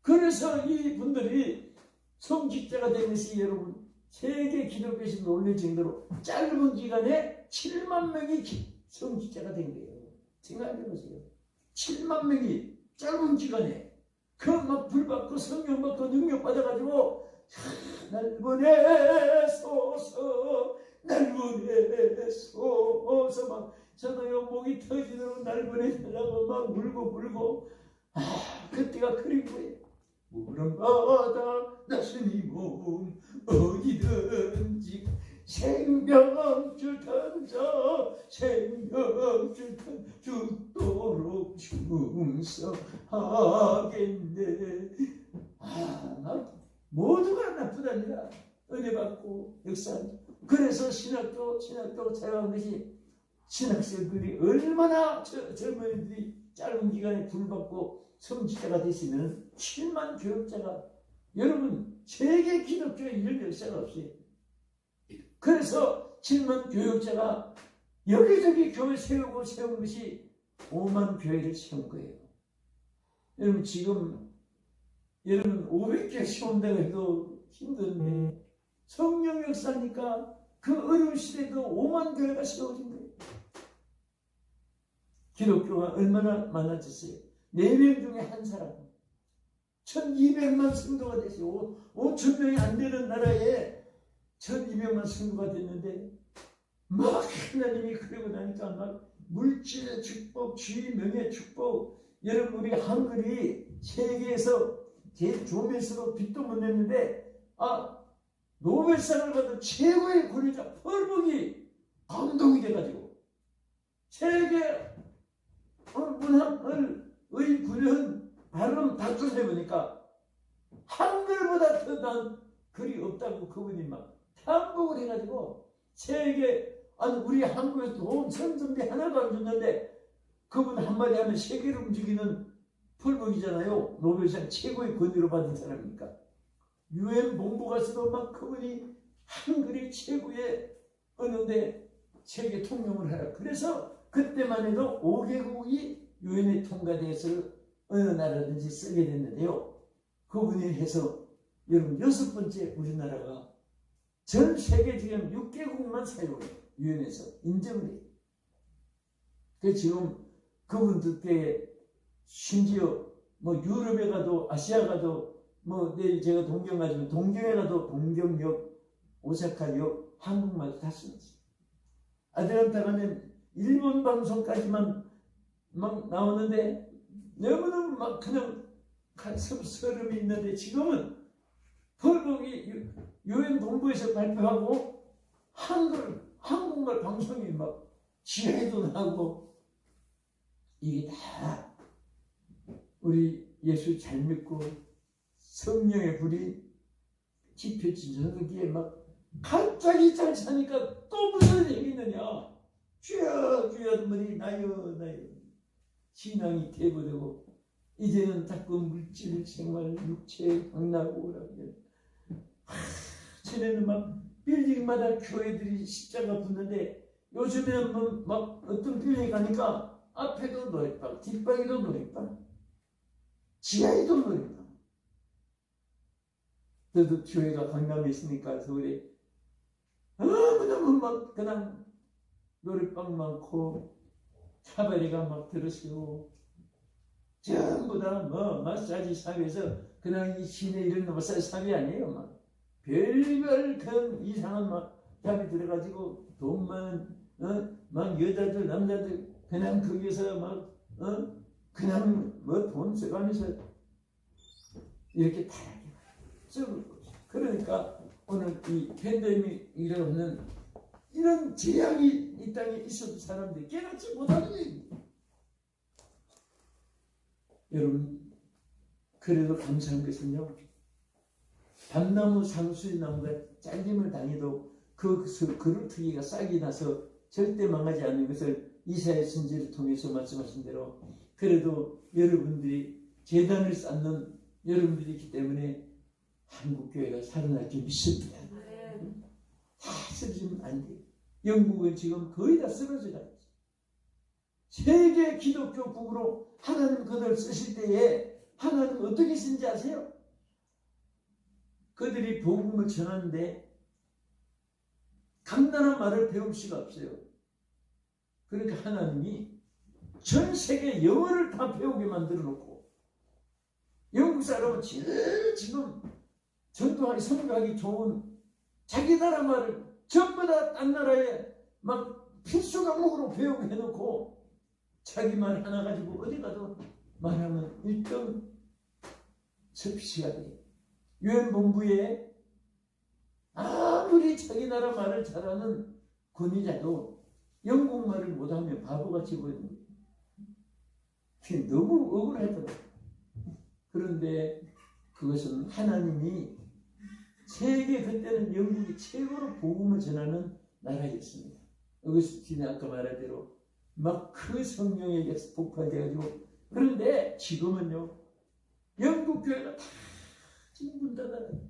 그래서 이 분들이 성직자가 된 것이 여러분 세계 기독교에서 놀랄 정도로 짧은 기간에 7만 명이 성직자가 된 거예요. 생각해보세요. 7만 명이 짧은 기간에 그 막 불받고 성령 받고 능력 받아가지고 날 보내소서 막 저도요 목이 터지도록 날 보내달라고 막 울고 그때가 그린 거예요. 물음바다 나순이 몸 어디든지 생명줄 던져 생명줄 죽도록 충성하겠네. 모두가 나쁘다니라. 은혜 받고 역사하는. 그래서 신학도 찾아간 것이 신학생들이 얼마나 젊은이들이 짧은 기간에 불받고 성직자가 되시면 7만 교역자가, 여러분 세계 기독교에 이런 역사가 없어요. 그래서 7만 교역자가 여기저기 교회 세운 것이 5만 교회를 세운 거예요. 여러분 지금 여러분 500개 세운다고 해도 힘든데 성령 역사니까 그 어려운 시대에도 5만 교회가 세워진 거예요. 기독교가 얼마나 많아졌어요. 4명 중에 한 사람 1200만 성도가 됐어요. 5,000명이 안 되는 나라에 1200만 성도가 됐는데 막 하나님이 그러고 나니까 막 물질의 축복, 주의 명예 축복. 여러분 우리 한글이 세계에서 제일 좋으면서도 빛도 못 냈는데 노벨상을 받은 최고의 권위자 펄벅이 감동이 돼가지고 세계 문학의 구현 발음 다투해보니까 한글보다 더 나은 글이 없다고 그분이 막 탐복을 해가지고 세계, 우리 한국에 돈 선전비 하나도 안 줬는데 그분 한마디 하면 세계를 움직이는 펄벅이잖아요. 노벨상 최고의 권위로 받은 사람이니까. UN 본부 가서도 막 그분이 한글이 최고의 언어인데 세계 통용을 하라. 그래서 그때만 해도 5개국이 유엔에 통과돼서 어느 나라든지 쓰게 됐는데요. 그분이 해서 여러분 6번째 우리나라가 전 세계 지금 6개국만 사용해요. 유엔에서 인정을 해요. 그래서 지금 그분들 때 심지어 뭐 유럽에 가도 아시아 가도 뭐 내일 제가 동경 가지면 동경에 가도 동경역, 오사카역 한국말도 다 쓰면서 아틀란타 가면 일본 방송까지만 막 나오는데 너무너무 막 그냥 서름이 있는데 지금은 펄벅이 유엔 본부에서 발표하고 한국말 방송이 막 지하에도 나오고 이게 다 우리 예수 잘 믿고 성령의 불이 지펴진 저녁에 막 갑자기 잘 사니까 또 무슨 얘기 있느냐. 주여 주여 머리 나요 나요. 신앙이 퇴보되고 이제는 자꾸 물질 생활 육체에 강나고 오라고. 전에는 막 빌딩마다 교회들이 십자가 붙는데 요즘에는 막 어떤 빌딩 가니까 앞에도 노래방, 뒷방에도 노래방, 지하에도 노래방. 저도 교회가 강남에 있으니까 서울에 너무너무 막 그냥 노래방 많고 카바레가 막 들으시고 전부 다 뭐 마사지 샵에서 그냥 이 시내 이런 마사지 샵이 아니에요. 막 별별 그 이상한 막 샵이 들어가지고 돈 많은 막 여자들 남자들 그냥 거기서 막 그냥 뭐 돈 써가면서 이렇게 타락해. 그러니까 오늘 이 팬데믹이라는 이런 재앙이 이 땅에 있어도 사람들이 깨닫지 못하는 얘기입니다. 여러분, 그래도 감사한 것은요, 밤나무 상수리 나무가 잘림을 당해도 그 그루터기가 싹이 나서 절대 망하지 않는 것을 이사야 선지를 통해서 말씀하신 대로 그래도 여러분들이 재단을 쌓는 여러분들이기 때문에 한국교회가 살아날 줄 믿습니다. 다 쓰러지면 안 돼요. 영국은 지금 거의 다 쓰러져가 있어요. 세계 기독교국으로 하나님 그들 쓰실 때에 하나님 어떻게 쓰는지 아세요? 그들이 복음을 전하는데 간단한 말을 배울 수가 없어요. 그러니까 하나님이 전 세계 영어를 다 배우게 만들어 놓고 영국 사람은 제일 지금 전도하기 선교하기 좋은 자기 나라 말을 전부 다 딴 나라에 막 필수 과목으로 배우게 해놓고 자기 말 하나 가지고 어디 가도 말하면 1등 섭씨가 돼요. 유엔 본부에 아무리 자기 나라 말을 잘하는 권위자도 영국 말을 못하면 바보같이 보이는 거예요. 그게 너무 억울하더라고요. 그런데 그것은 하나님이 세계 그때는 영국이 최고로 복음을 전하는 나라였습니다. 어거스틴이 아까 말한 대로 막 그 성령에게 폭발돼가지고 그런데 지금은요 영국 교회가 다 지금 문 닫아요.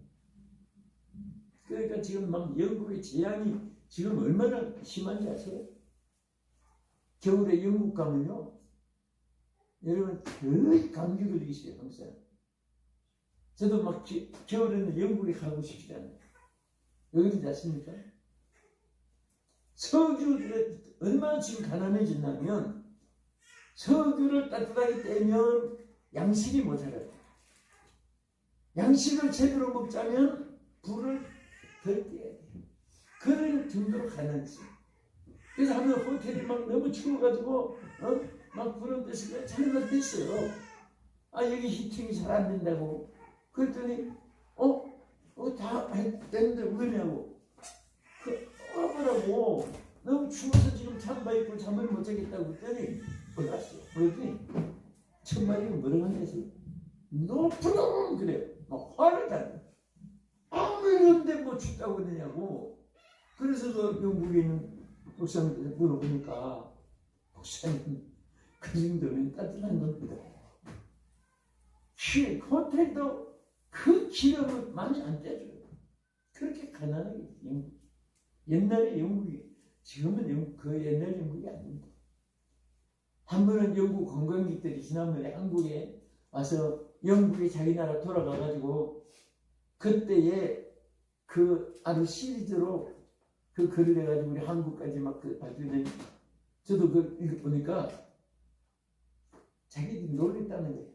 그러니까 지금 막 영국의 재앙이 지금 얼마나 심한지 아세요? 겨울에 영국 가면요 여러분 거의 감기 걸리시죠 항상. 저도 막 겨울에는 영국에 가고 싶지 않아요. 왜 그러지 않습니까? 석유가 얼마나 지금 가난해졌냐면 석유를 따뜻하게 떼면 양식이 모자라요. 양식을 제대로 먹자면 불을 덜 떼야 돼요. 그럴 정도로 가난했어요. 그래서 하면 호텔이 막 너무 추워가지고 막 부른 데서 잘못 됐어요. 아 여기 히팅이 잘 안 된다고. 그랬더니 다 됐는데 왜 그러냐고. 와보라고. 너무 추워서 지금 잠바 입고 잠을 못 자겠다고 그랬더니 올랐어요. 그랬더니 천만이가 뭐라고 하면서 No problem 그래요. 막 화를 다 아무 일 없는데 뭐 춥다고 그러냐고. 그래서 그 영국에 있는 목사님들 물어보니까 목사님 그 정도면 따뜻한 겁니다. 호텔도 그 기름을 많이 안 떼줘요. 그렇게 가난하게 영국. 옛날에 영국이 지금은 영국 그 옛날 영국이 아닙니다. 한 번은 영국 관광객들이 지난번에 한국에 와서 영국에 자기 나라 돌아가가지고 그때에 그 아주 시리즈로 그 글을 해가지고 우리 한국까지 막 그 발표된 저도 그 읽어보니까 자기들이 놀랬다는 거예요.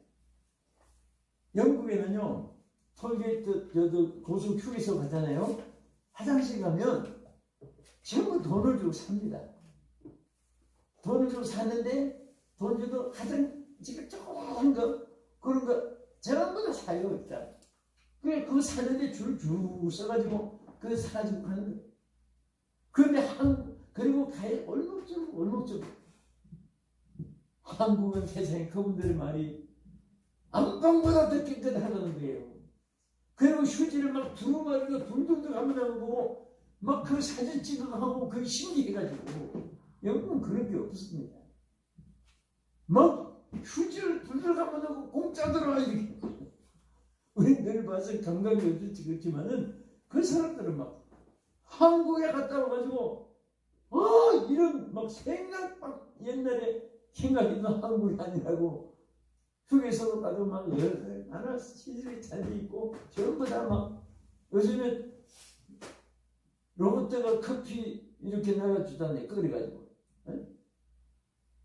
영국에는요 톨게이트 고속 휴게소 가잖아요. 화장실 가면 전부 돈을 주고 삽니다. 돈을 주고 사는데 돈 줘도 화장지가 조그만 거 그런 거 전부 다 사요 일단. 그래 그거 사는데 줄 쭉 써가지고 그거 사가지고 가는 거예요. 그런데 그리고 가해 얼룩적 한국은 세상에 그분들의 말이 안방보다 더 깨끗하다는 거예요. 그리고 휴지를 막 두루마리로 둘둘둘 하면 하고 막 그 사진 찍어도 하고 그 신기해가지고 영국은 그런 게 없습니다. 막 휴지를 둘둘 하면 하고 공짜 들어와 이렇게. 우리 늘 봐서 감각이 없을지 그렇지만은 그 사람들은 막 한국에 갔다 와가지고 이런 막 생각 막 옛날에 생각이 나 한국이 아니라고 휴게소로 가도 막 얼마나 시설이 잘 돼 있고 전부 다 막 요즘에 로봇가 커피 이렇게 나가주다니 끓여가지고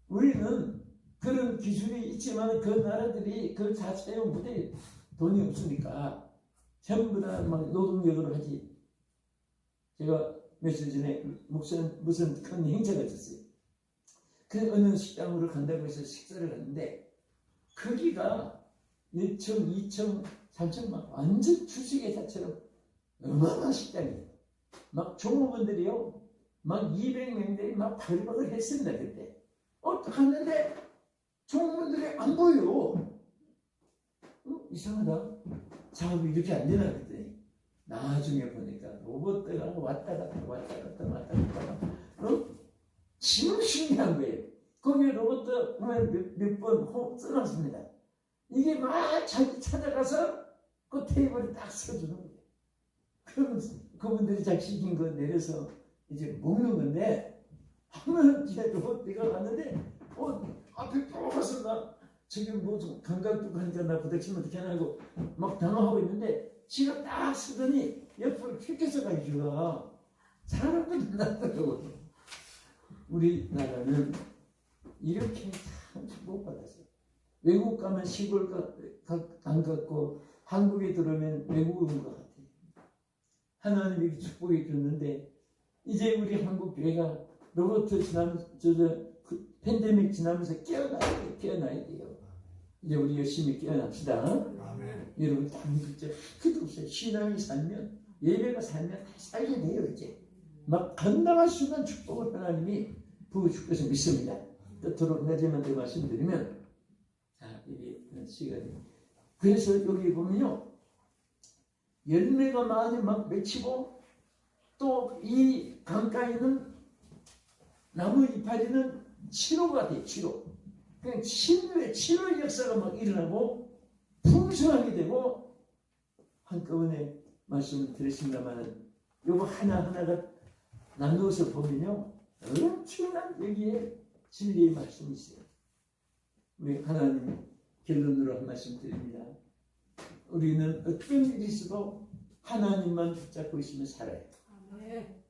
우리는 그런 기술이 있지만 그 나라들이 그 자체의 무대에 돈이 없으니까 전부 다 막 노동력으로 하지. 제가 며칠 전에 무슨 큰 행사가 있었어요. 그 어느 식당으로 간다고 해서 식사를 갔는데 거기가 1층, 2층, 3층 막 완전 주식회사처럼 어마어마한 식당이에요. 막 종업원들이요 막 200명들이 막 바글바글 했습니다. 그때 갔는데 종업원들이 안 보여. 이상하다. 작업이 이렇게 안 되나 그랬더니 나중에 보니까 로봇가 왔다 갔다 지금 신기한 거예요. 거기에 로봇 몇 번 써놨습니다. 이게 막 자기 찾아가서 그 테이블에 딱 써주는 거예요. 그러면 그분들이 자기 시킨 거 내려서 이제 먹는 건데 하면 이제 로봇가 갔는데 앞에 또 가서 나 지금 뭐 좀 감각도 가니까 나 부닥치면 어떻게 하나 하고 막 당황하고 있는데 지가 딱 쓰더니 옆으로 휙해서 가기가 사람도 만났더라고요. 우리나라는 이렇게 참 축복받았어요. 외국 가면 시골 안 갔고 한국에 들어오면 외국 온 것 같아요. 하나님이 축복해 줬는데 이제 우리 한국 교회가 로봇 지나면서 그 팬데믹 지나면서 깨어나야 돼요. 이제 우리 열심히 깨어납시다. 아멘. 여러분 다 믿죠? 그도 없어요. 신앙이 살면 예배가 살면 다 살게 돼요. 이제 막 감당할 수 있는 축복을 하나님이 부어줄 것을 믿습니다. 끝으로 마지막에 말씀드리면 이게 시간이 그래서 여기 보면요 열매가 많이 막 맺히고 또 이 강가에는 나무 이파리는 치료가 돼. 치료. 그냥 치료의 역사가 막 일어나고 풍성하게 되고 한꺼번에 말씀을 드렸습니다만 요거 하나하나가 나누어서 보면요 엄청난 여기에 진리의 말씀이 있어요. 우리 하나님 결론으로 한 말씀 드립니다. 우리는 어떤 일이 있어도 하나님만 붙잡고 있으면 살아요.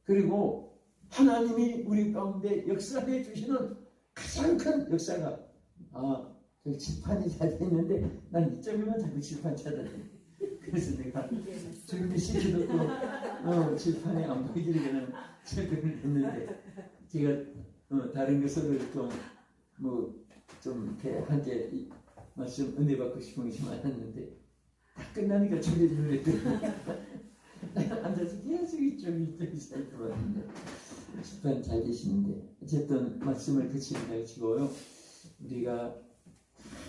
그리고 하나님이 우리 가운데 역사해 주시는 가장 큰 역사가 저기 칠판이 잘 돼 있는데 난 이쪽에만 자꾸 칠판 찾아내. 그래서 내가 준비 시켜놓고 칠판에 안 보이기를 그냥 체크를 했는데 제가 다른 것을 좀 이렇게 함께 말씀 은혜 받고 싶은 것이 많았는데 다 끝나니까 저리 놀랬더니 앉아서 계속 이쪽이 살펴봤는데 칠판 잘 계시는데 어쨌든 말씀을 그치고 치고요. 우리가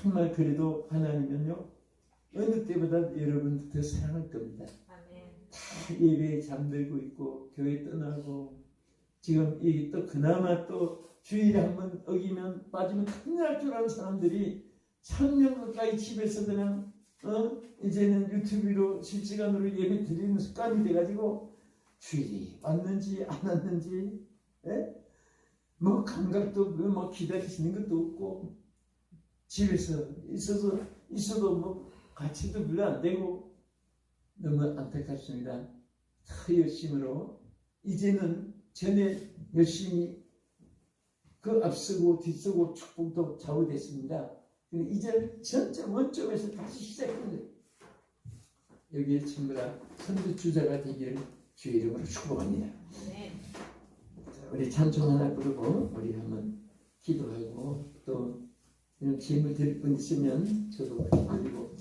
정말 그래도 하나님은요 어느 때보다 여러분 더 사랑할 겁니다. 다 예배에 잠들고 있고 교회 떠나고 지금 이 또 그나마 또 주일에 한번 어기면 빠지면 큰일 날 줄 아는 사람들이 3년 가까이 집에서 그냥 이제는 유튜브로 실시간으로 예배 드리는 습관이 돼가지고 주일이 왔는지 안 왔는지 뭐 감각도 뭐 기다리시는 것도 없고 집에서 있어도 뭐 같이도 별로 안 되고 너무 안타깝습니다. 더 열심으로 이제는 전에 열심히 그 앞서고 뒤서고 축복도 좌우됐습니다. 이제 전체 원점에서 다시 시작하는 거예요. 여기에 친구라 선두주자가 되기를 주의 이름으로 축복합니다. 네. 우리 찬송 하나 부르고 우리 한번 기도하고 또 이런 질문 드릴 분 있으면 저도 드리고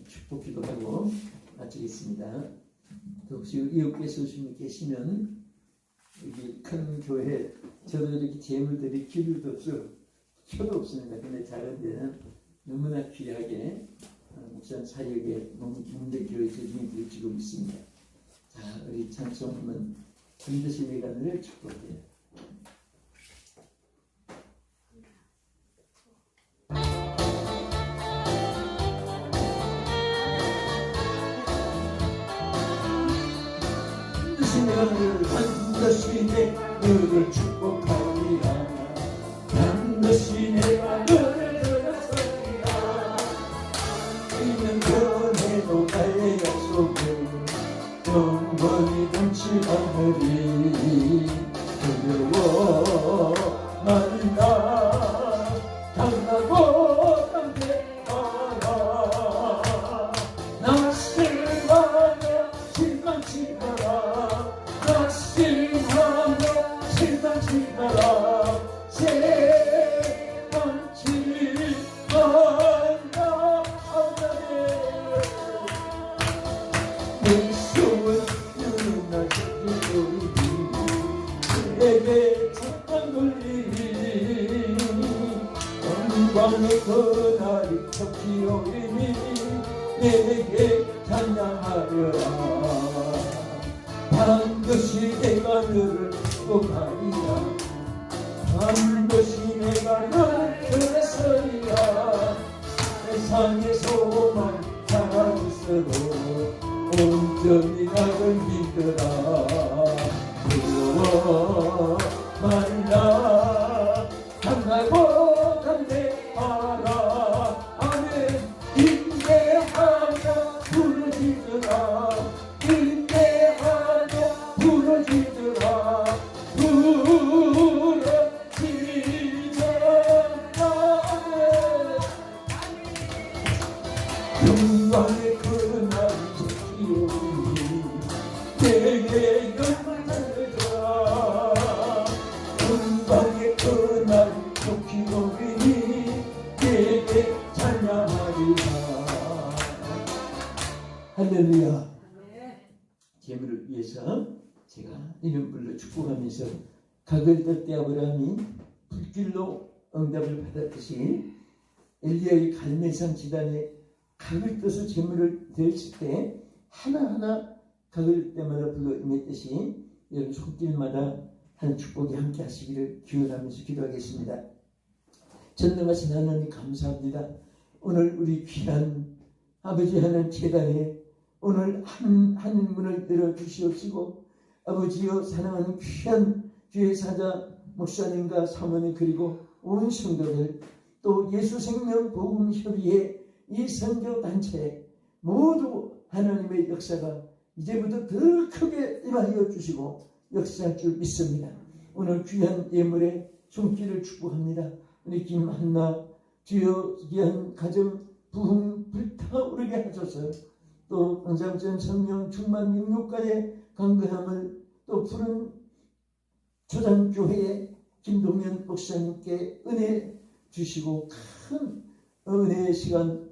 축복 기도하고 마치겠습니다. 또 혹시 이웃께서 계시면 여기 큰 교회 저도 이렇게 재물 드릴 기회도 없어요. 표도 없습니다. 근데 작은 데는 너무나 귀하게 목사님 사역에 문대교회 재중이 되어지고 있습니다. 자, 우리 찬송은 반드시 내가 늘 축복해요. 반드시 내가 너를 축복하리라. 반드시 내가 너를 들어서리라. 있는 변해도 나의 약속을 영원히 변치 않으리. 두려워 말라. 당하고 담대하라. 나 실망하며 실망치 마라. 나 실망하며 실망치 마라. 실망치 마라. 내 손은 누나 지키리니 내게 잠깐 돌리니 영광의 그날이 덮이 오리니 내게 찬양하려라. 반드시 내가 너를 축복하리라. 반드시 내가 너를 들어서리라. 세상의 소망 사라졌어도 온전히 나를 믿으라. 두려워 말라. 강하고 담대하라. 아멘. 인내하며 부르짖으라. 인내하며 부르짖으라. 부르짖으라. 영광의 그날이 덮이오니 내게 영광을 주라. 영광의 그날이 덮이오니 내게 찬양하리라. 할렐루야. 재물을 위해서 제가 이름 불러 축복하면서 각을 뜰 때 아브라함이 불길로 응답을 받았듯이 엘리야의 갈멜산 지단에 각을 떠서 재물을 드렸을 때 하나하나 각을 때마다 불러 임했듯이 여러분 손길마다 하는 축복이 함께 하시기를 기원하면서 기도하겠습니다. 전능하신 하나님 감사합니다. 오늘 우리 귀한 아버지 하나님 제단에 오늘 한 문을 열어주시옵시고 아버지여 사랑하는 귀한 주의 사자 목사님과 사모님 그리고 온 성도들 또 예수생명복음협의회 이 선교단체 모두 하나님의 역사가 이제부터 더 크게 임하여 주시고 역사할 줄 믿습니다. 오늘 귀한 예물에 손길을 축복합니다. 우리 김한나 주여 귀한 가정 부흥 불타오르게 하소서. 또 강상천 성령 충만 육육가의 강건함을 또 푸른 초장교회의 김동현 목사님께 은혜 주시고 큰 은혜의 시간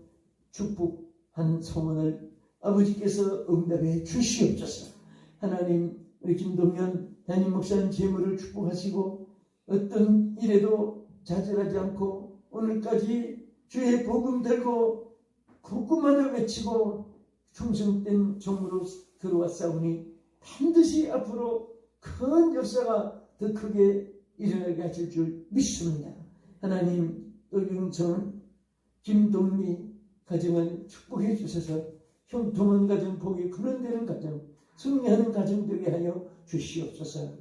축복한 소원을 아버지께서 응답해 주시옵소서. 하나님 우리 김동현 담임 목사님 재물을 축복하시고 어떤 일에도 좌절하지 않고 오늘까지 주의 복음 들고 복음만을 외치고 충성된 종으로 들어왔사오니 반드시 앞으로 큰 역사가 더 크게 일어나게 하실 줄 믿습니다. 하나님 또 윤천 김동미 가정을 축복해 주셔서 형통한 가정 복이 근원되는 가정 승리하는 가정 되게 하여 주시옵소서.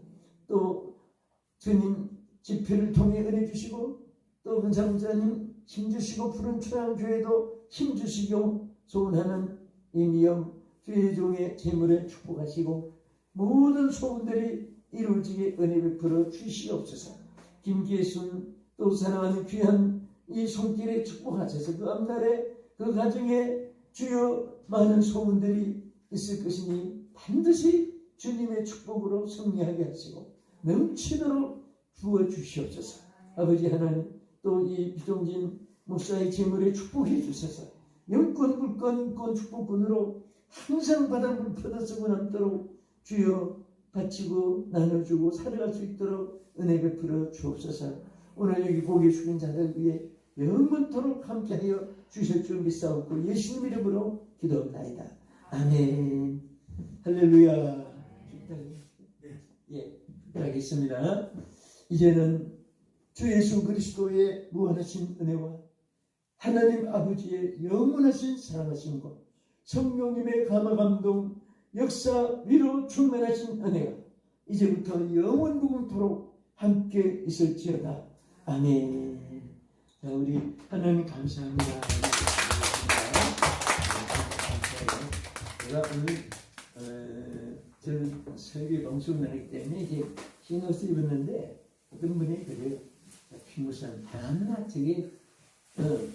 또 주님 집회를 통해 은혜 주시고 또 은사목사님 힘주시고 푸른 초양교회도 힘주시고 소원하는 이미영 주의 종의 재물에 축복하시고 모든 소원들이 이루어지게 은혜 베풀어 주시옵소서. 김기순 또 사랑하는 귀한 이 손길에 축복하셔서 그 앞날에 그 가정에 주여 많은 소원들이 있을 것이니 반드시 주님의 축복으로 승리하게 하시고 넘치도록 부어주시옵소서. 아버지 하나님 또 이 비동진 목사의 재물에 축복해 주셔서 영권 물권 인권 축복권으로 항상 바닥을 펴서 남도록 주여 바치고 나눠주고 살아갈 수 있도록 은혜 베풀어 주옵소서. 오늘 여기 고개 숙인 자들 위해 영원토록 함께하여 주실 줄 믿사옵고 예수님 이름으로 기도합나이다. 아멘. 할렐루야. 예, 하겠습니다. 이제는 주 예수 그리스도의 무한하신 은혜와 하나님 아버지의 영원하신 사랑하심과 성령님의 감화감동 역사 위로 충만하신 은혜가 이제부터 영원무궁토록 함께 있을지어다. 아멘. 자, 우리 하나님 감사합니다. 제가 오늘 저는 설교 방송을 하기 때문에 이제 흰 옷을 입었는데 어떤 분이 그래요. 흰옷은 하나 저게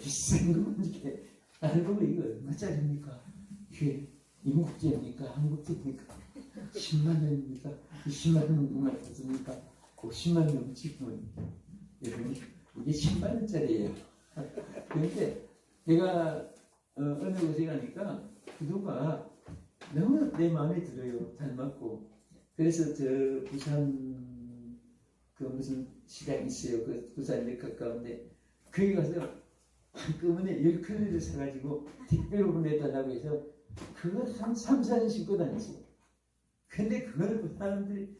비싼 거 이렇게 알고 이거 얼마짜리입니까? 이게 인국제입니까? 한국제입니까? 10만 원입니까? 20만 원만 줬습니까? 50만 원 넘치면 여러분 이게 10만 원짜리예요. 그런데 제가 어느 곳에 가니까 구도가 너무 내 마음에 들어요. 닮았고. 그래서 저 부산 그 무슨 시장이 있어요. 그 부산에 가까운데 거기 가서 한꺼번에 10켤레를 사가지고 택배로 보내달라고 해서 그걸 한 3, 4년 신고 다녔어요. 근데 그걸 그 사람들이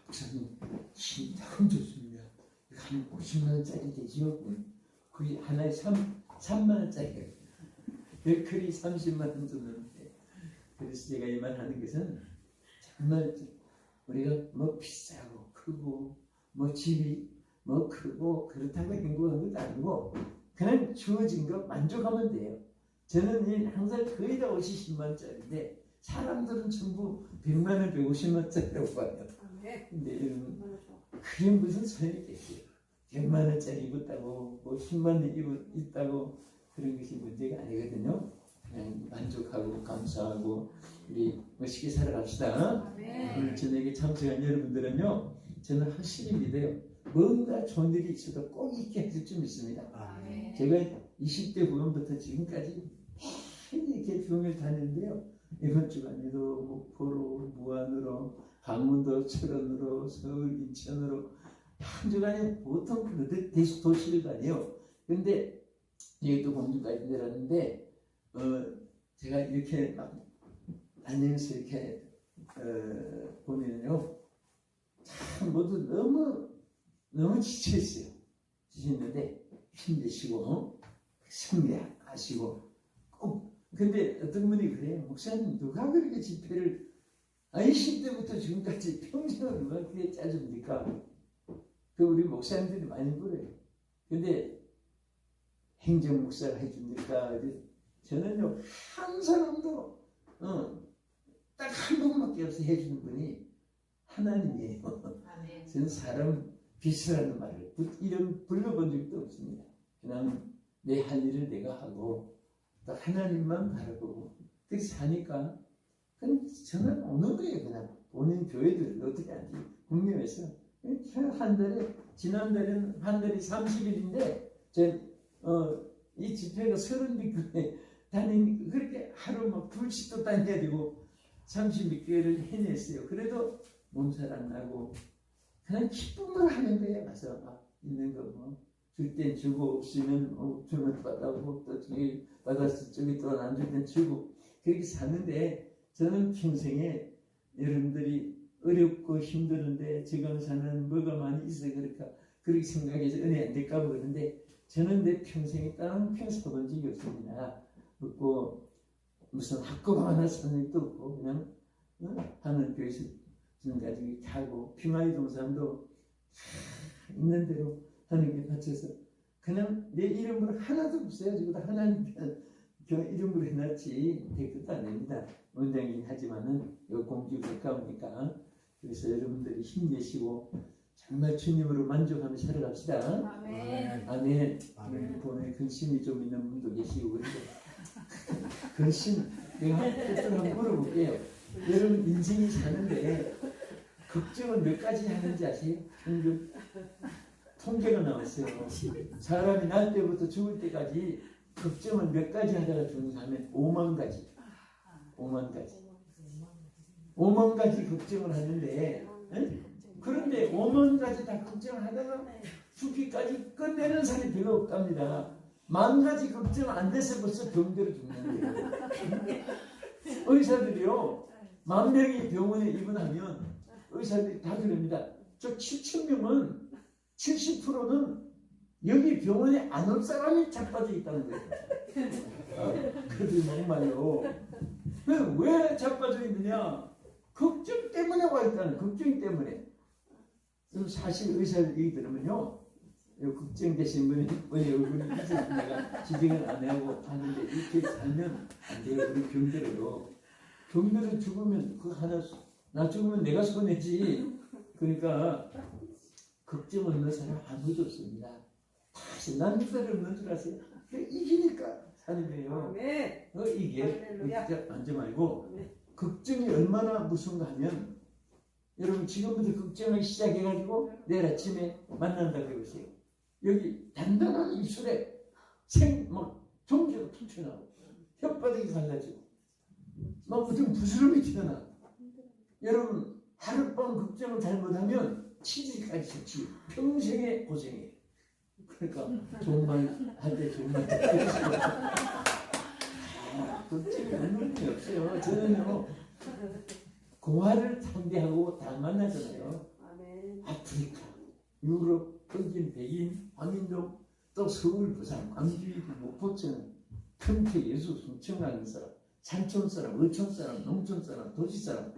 목사님 진짜 좋습니다. 한 50만 원짜리 되지요. 그게 하나에 3만 원짜리예요. 10켤레 30만 원 줬는데 그래서 제가 이 말 하는 것은 정말 우리가 뭐 비싸고 크고 뭐 집이 뭐 크고 그렇다고 행복한 것도 아니고 그냥 주어진 거 만족하면 돼요. 저는 항상 거의 다 50만 원짜리인데 사람들은 전부 100만 원, 150만 원짜리라고 봐요. 근데 여러분 그게 무슨 소용이 있겠어요. 100만 원짜리 입었다고 뭐 10만 원 입었다고 그런 것이 문제가 아니거든요. 그냥 만족하고 감사하고 우리 멋있게 살아갑시다. 오늘 저녁에 참석한 여러분들은요, 저는 확실히 믿어요. 뭔가 좋은 일이 있어도 꼭 있게 해줄 줄 믿습니다. 제가 20대 후반부터 지금까지 이렇게 병을 다녔는데요. 이번 주간에도 목포로, 무안으로, 강원도, 철원으로, 서울, 인천으로 한 주간에 보통 그 도시를 다녀요. 근데 여기 또 공주까지 내렸는데 제가 이렇게 막 다니면서 이렇게 보면요, 참 모두 너무 지쳐있어요. 지쳤는데 힘내시고 승리하시고 꼭. 근데 어떤 분이 그래요. 목사님 누가 그렇게 집회를 10대부터 지금까지 평생을 누가 그렇게 짜줍니까? 그 우리 목사님들이 많이 물어요. 근데 행정 목사가 해줍니까? 저는요 한 사람도 딱 한 분밖에 없어 해주는 분이 하나님이에요. 저는 사람 비스라는 말을 이름 불러본 적도 없습니다. 그냥 내 할 일을 내가 하고 또 하나님만 바라보고 그렇게 사니까 그냥 저는 오는 거예요. 그냥 본인 교회들 어떻게 하지? 국내에서 한 달에 지난달에는 한 달이 30일인데 이 집회가 30일 다니니까 그렇게 하루 막 불씩도 다녀야 되고 30개월을 해냈어요. 그래도 몸살 안 나고 그냥 기쁨을 하는 거예요. 가서 막 있는 거 뭐 줄 땐 주고 없으면 주면 받아보고 또 저기 받았을 저기 또 안 줄 땐 주고 그렇게 사는데 저는 평생에 여러분들이 어렵고 힘드는데 지금 사는 뭐가 많이 있어 그렇게 생각해서 은혜 안 될까 그러는데 저는 내 평생에 다른 평 사본 적이 없습니다. 없고 무슨 학급 하나 사는 것도 없고 그냥 하는 교회에서 지금까지 이렇게 하고 평화의 동산도 있는 대로 하는 게 바쳐서 그냥 내 이름으로 하나도 없어요. 지금 하나님 이름으로 해놨지 대것도 아닙니다. 원장이긴 하지만은 요 공주 가까우니까 그래서 여러분들이 힘내시고 정말 주님으로 만족하며 살아갑시다. 아멘. 아멘. 아멘. 보내 근심이 좀 있는 분도 계시고 그런데 근심 내가 한번 물어볼게요. 여러분 인생이 사는데 걱정을 몇 가지 하는지 아세요? 평균 통계가 나왔어요. 사람이 날 때부터 죽을 때까지 걱정을 몇 가지 하다가 죽는 사람은 5만 가지. 5만 가지. 5만 가지 걱정을 하는데 그런데 5만 가지 다 걱정을 하다가 죽기까지 아직까지 끝내는 사람이 별로 없답니다. 만 가지 걱정 안 돼서 벌써 병대로 죽는 거예요. 의사들이요, 10,000명이 병원에 입원하면 의사들이 다 그럽니다. 저 7,000명은 70%는 여기 병원에 안 올 사람이 자빠져 있다는 거예요. 그래도 정말요. 왜 자빠져 있느냐? 걱정 때문에 와 있다는, 걱정 때문에. 그럼 사실 의사들 얘기 들으면요, 걱정되신 분이 얼굴이 있어서 내가 지정을 안 하고 하는데 이렇게 살면 안 돼요. 우리 병들어요. 병들어 죽으면 그 하나, 나 죽으면 내가 손해지. 그러니까 걱정 없는 사람 아무도 없습니다. 다시 난 사람 없는 줄 아세요? 이기니까 사는 거예요. 이게 앉지 말고 걱정이 얼마나 무서운가 하면 여러분 지금부터 걱정하기 시작해가지고 내일 아침에 만난다고 해보세요. 여기 단단한 입술에 막 종기가 툭튀어나오고 혓바닥이 갈라지고 막 무슨 부스럼이 튀어나와. 여러분 하룻밤 걱정을 잘못하면 치질까지 좋지. 평생의 고생이에요. 그러니까 좋은 말 할 때 좋은 말 걱정이 없는 분이 없어요. 저는요 고아를 상대하고 다 만나잖아요. 아프리카, 유럽, 흑인, 백인, 황인종, 또 서울, 부산, 광주, 목포천, 평택, 예수, 순천 가는 사람, 산촌 사람, 어촌 사람, 농촌 사람, 도시 사람,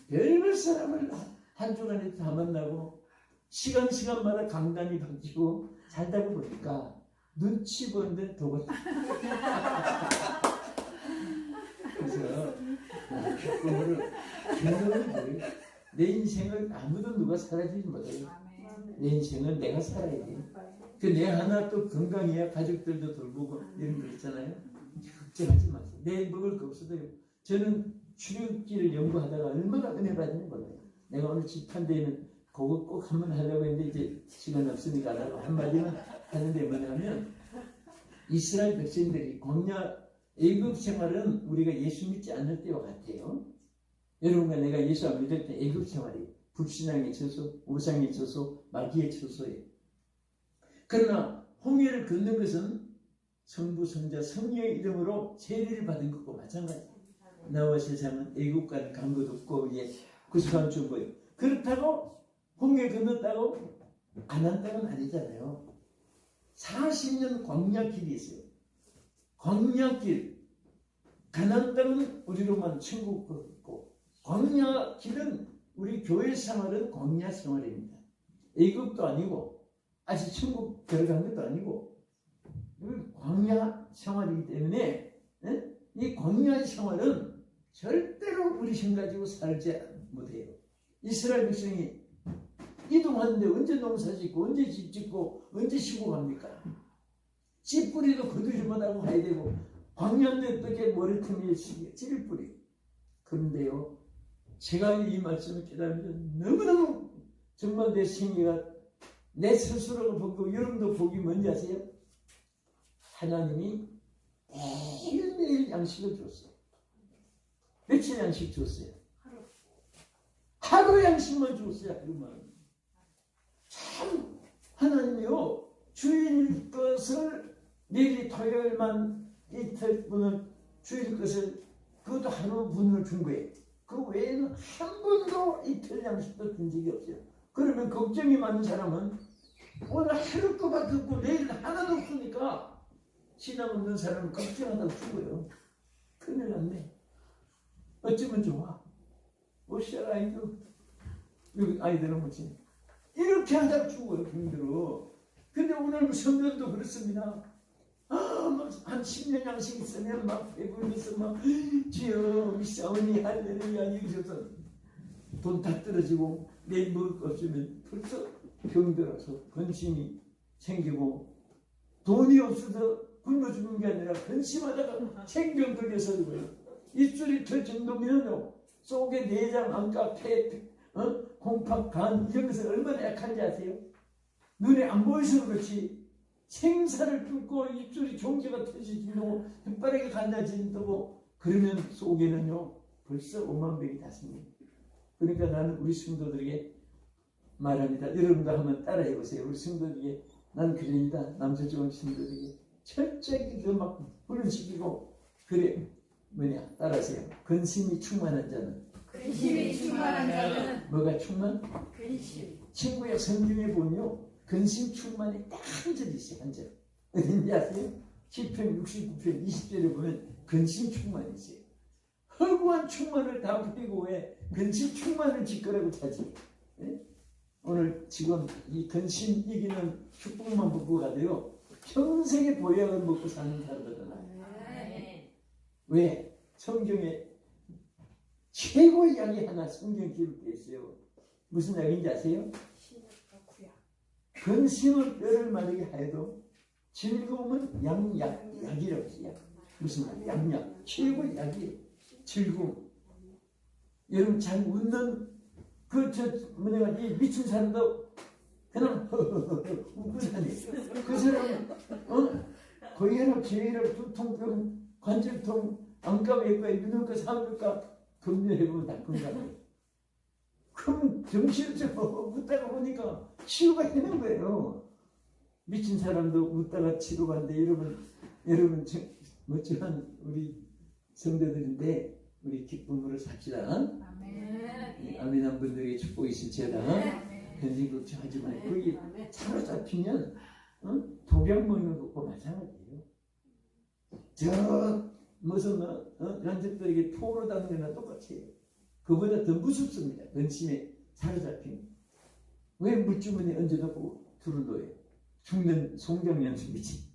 별별 사람을 한 주간에 다 만나고 시간마다 강단이 바뀌고 살다 보니까 눈치 보는데 도가 그래서 그거를 생각을 뭐예요? 내 인생을 아무도 누가 살아주지 못해요. 내 인생은 내가 살아야 돼. 그 내 하나 또 건강해야 가족들도 돌보고 이런 거 있잖아요. 걱정하지 마세요. 내일 먹을 거 없어도 저는 출애굽기를 연구하다가 얼마나 은혜 받는지 몰라요. 내가 오늘 집한데에는 그거 꼭 한번 하려고 했는데 이제 시간 없으니까 안 하고 한마디만 하는데 뭐냐면 이스라엘 백성들이 광야 애굽 생활은 우리가 예수 믿지 않을 때와 같아요. 여러분과 내가 예수 안 믿을 때 애굽 생활이 불신앙에 쳐서 우상에 쳐서 마귀에 쳐서예요. 그러나 홍해를 걷는 것은 성부, 성자, 성령의 이름으로 세례를 받은 것과 마찬가지예요. 나와 세상은 애국과는 간 것 없고 이제 구속한 준 거예요. 그렇다고 홍해 건넜다고 가나안 땅은 아니잖아요. 40년 광야길이 있어요. 광야길. 가나안 땅은 우리로만 천국 걷고 광야길은 우리 교회 생활은 광야 생활입니다. 애국도 아니고 아직 천국 들어간 것도 아니고 광야 생활이기 때문에 이 광야 생활은 절대로 우리 힘 가지고 살지 못해요. 이스라엘 백성이 이동하는데 언제 농사 짓고 언제 집 짓고 언제 쉬고 갑니까? 씨 뿌리도 거두지 못하고 가야 되고 광야인데 어떻게 머리통에 찌를 뿌리. 그런데요 제가 이 말씀을 깨달으면 너무너무 정말 내 생애가 내 스스로가 보고 여러분도 보기 뭔지 아세요? 하나님이 매일매일 양식을 줬어요. 며칠 양식 줬어요? 하루 양식만 줬어요. 하루만. 참 하나님이요 주일 것을 내일 토요일만 이틀분을 주일 것을 그것도 하루 분을 준 거예요. 그 외에는 한 번도 이틀 양식도 준 적이 없어요. 그러면 걱정이 많은 사람은 오늘 하루 거밖에 없고 내일 하나도 없으니까 신앙 없는 사람은 걱정하다고 죽어요. 큰일 났네. 어쩌면 좋아. 오시아 아이도 여기 아이들은 뭐지? 이렇게 하다가 죽어요. 힘들어. 근데 오늘 성전도 그렇습니다. 한 10년 양식 있으면 막 배불러서 막 주여 우리 사원이 할렐루야 이러셔서 돈 다 떨어지고 내일 먹을 거 없으면 벌써 병들어서 근심이 생기고 돈이 없어서 굶어 죽는 게 아니라 근심하다가 생병 걸려서 그래요. 입술이 털 정도면요 속에 내장, 안과, 폐, 콩팥, 간 이런 것은 얼마나 약한지 아세요? 눈에 안 보여서 그렇지 생사를 뚫고 입술이 종지가 터지고 혓바닥이 갈라진다고 그러면 속에는요 벌써 5만 병이 닿습니다. 그러니까 나는 우리 성도들에게 말합니다. 여러분도 한번 따라해 보세요. 우리 성도들에게 난 그러니다 남서지방 신도들에게 철저히 그막 훈련시키고 그래 뭐냐 따라하세요. 근심이 충만한 자는 근심이 충만한 자는 뭐가 충만? 근심. 친구의 성경에 보면요 근심 충만이 딱 한 절 있어요. 한 절. 어딘지 아세요? 시편 69편 20절에 보면 근심 충만이 있어요. 허구한 충만을 다 버리고 왜 근심 충만을 짓거라고 찾지? 예? 오늘 지금 이 근심 이기는 축복만 먹고 가도요 평생의 보약을 먹고 사는 사람들은 왜? 성경에 최고의 약이 하나 성경 기록되어 있어요. 무슨 약인지 아세요? 신약과 구약. 근심은 뼈를 마르게 하여도 즐거움은 약이라고 해요. 무슨 말? 양약. 최고의 약이 즐거움. 여러분 잘 웃는 이 미친 사람도 그냥 웃고 사네. 그 사람은 고혈압, 저혈압, 두통병, 관절통, 안과외과, 이비인후과, 산부인과 검진해보면 다 건강해. 그럼 정신을 웃다가 보니까 치유가 되는 거예요. 미친 사람도 웃다가 치료받는데 여러분 멋진 우리 성도들인데 우리 기쁨으로 삽시다. 아멘. 아멘한 분들에게 축복이 있을지어다. 근심 걱정하지 말고 거기 사로잡히면 독약 먹는 것과 마찬가지예요. 저 무슨 간접들에게 포로 닿는 거나 똑같아요. 그보다 더 무섭습니다. 근심에 사로잡히면. 왜 물주머니에 얹어놓고 둘을 놓아요? 죽는 송장연습이지.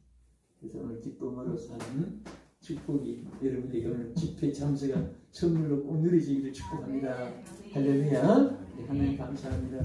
그래서 오늘 기쁨으로 사는 축복이 여러분에게 오늘 집회 참석한 선물로 꼭 누리시기를 축복합니다. 할렐루야. 하나님 감사합니다.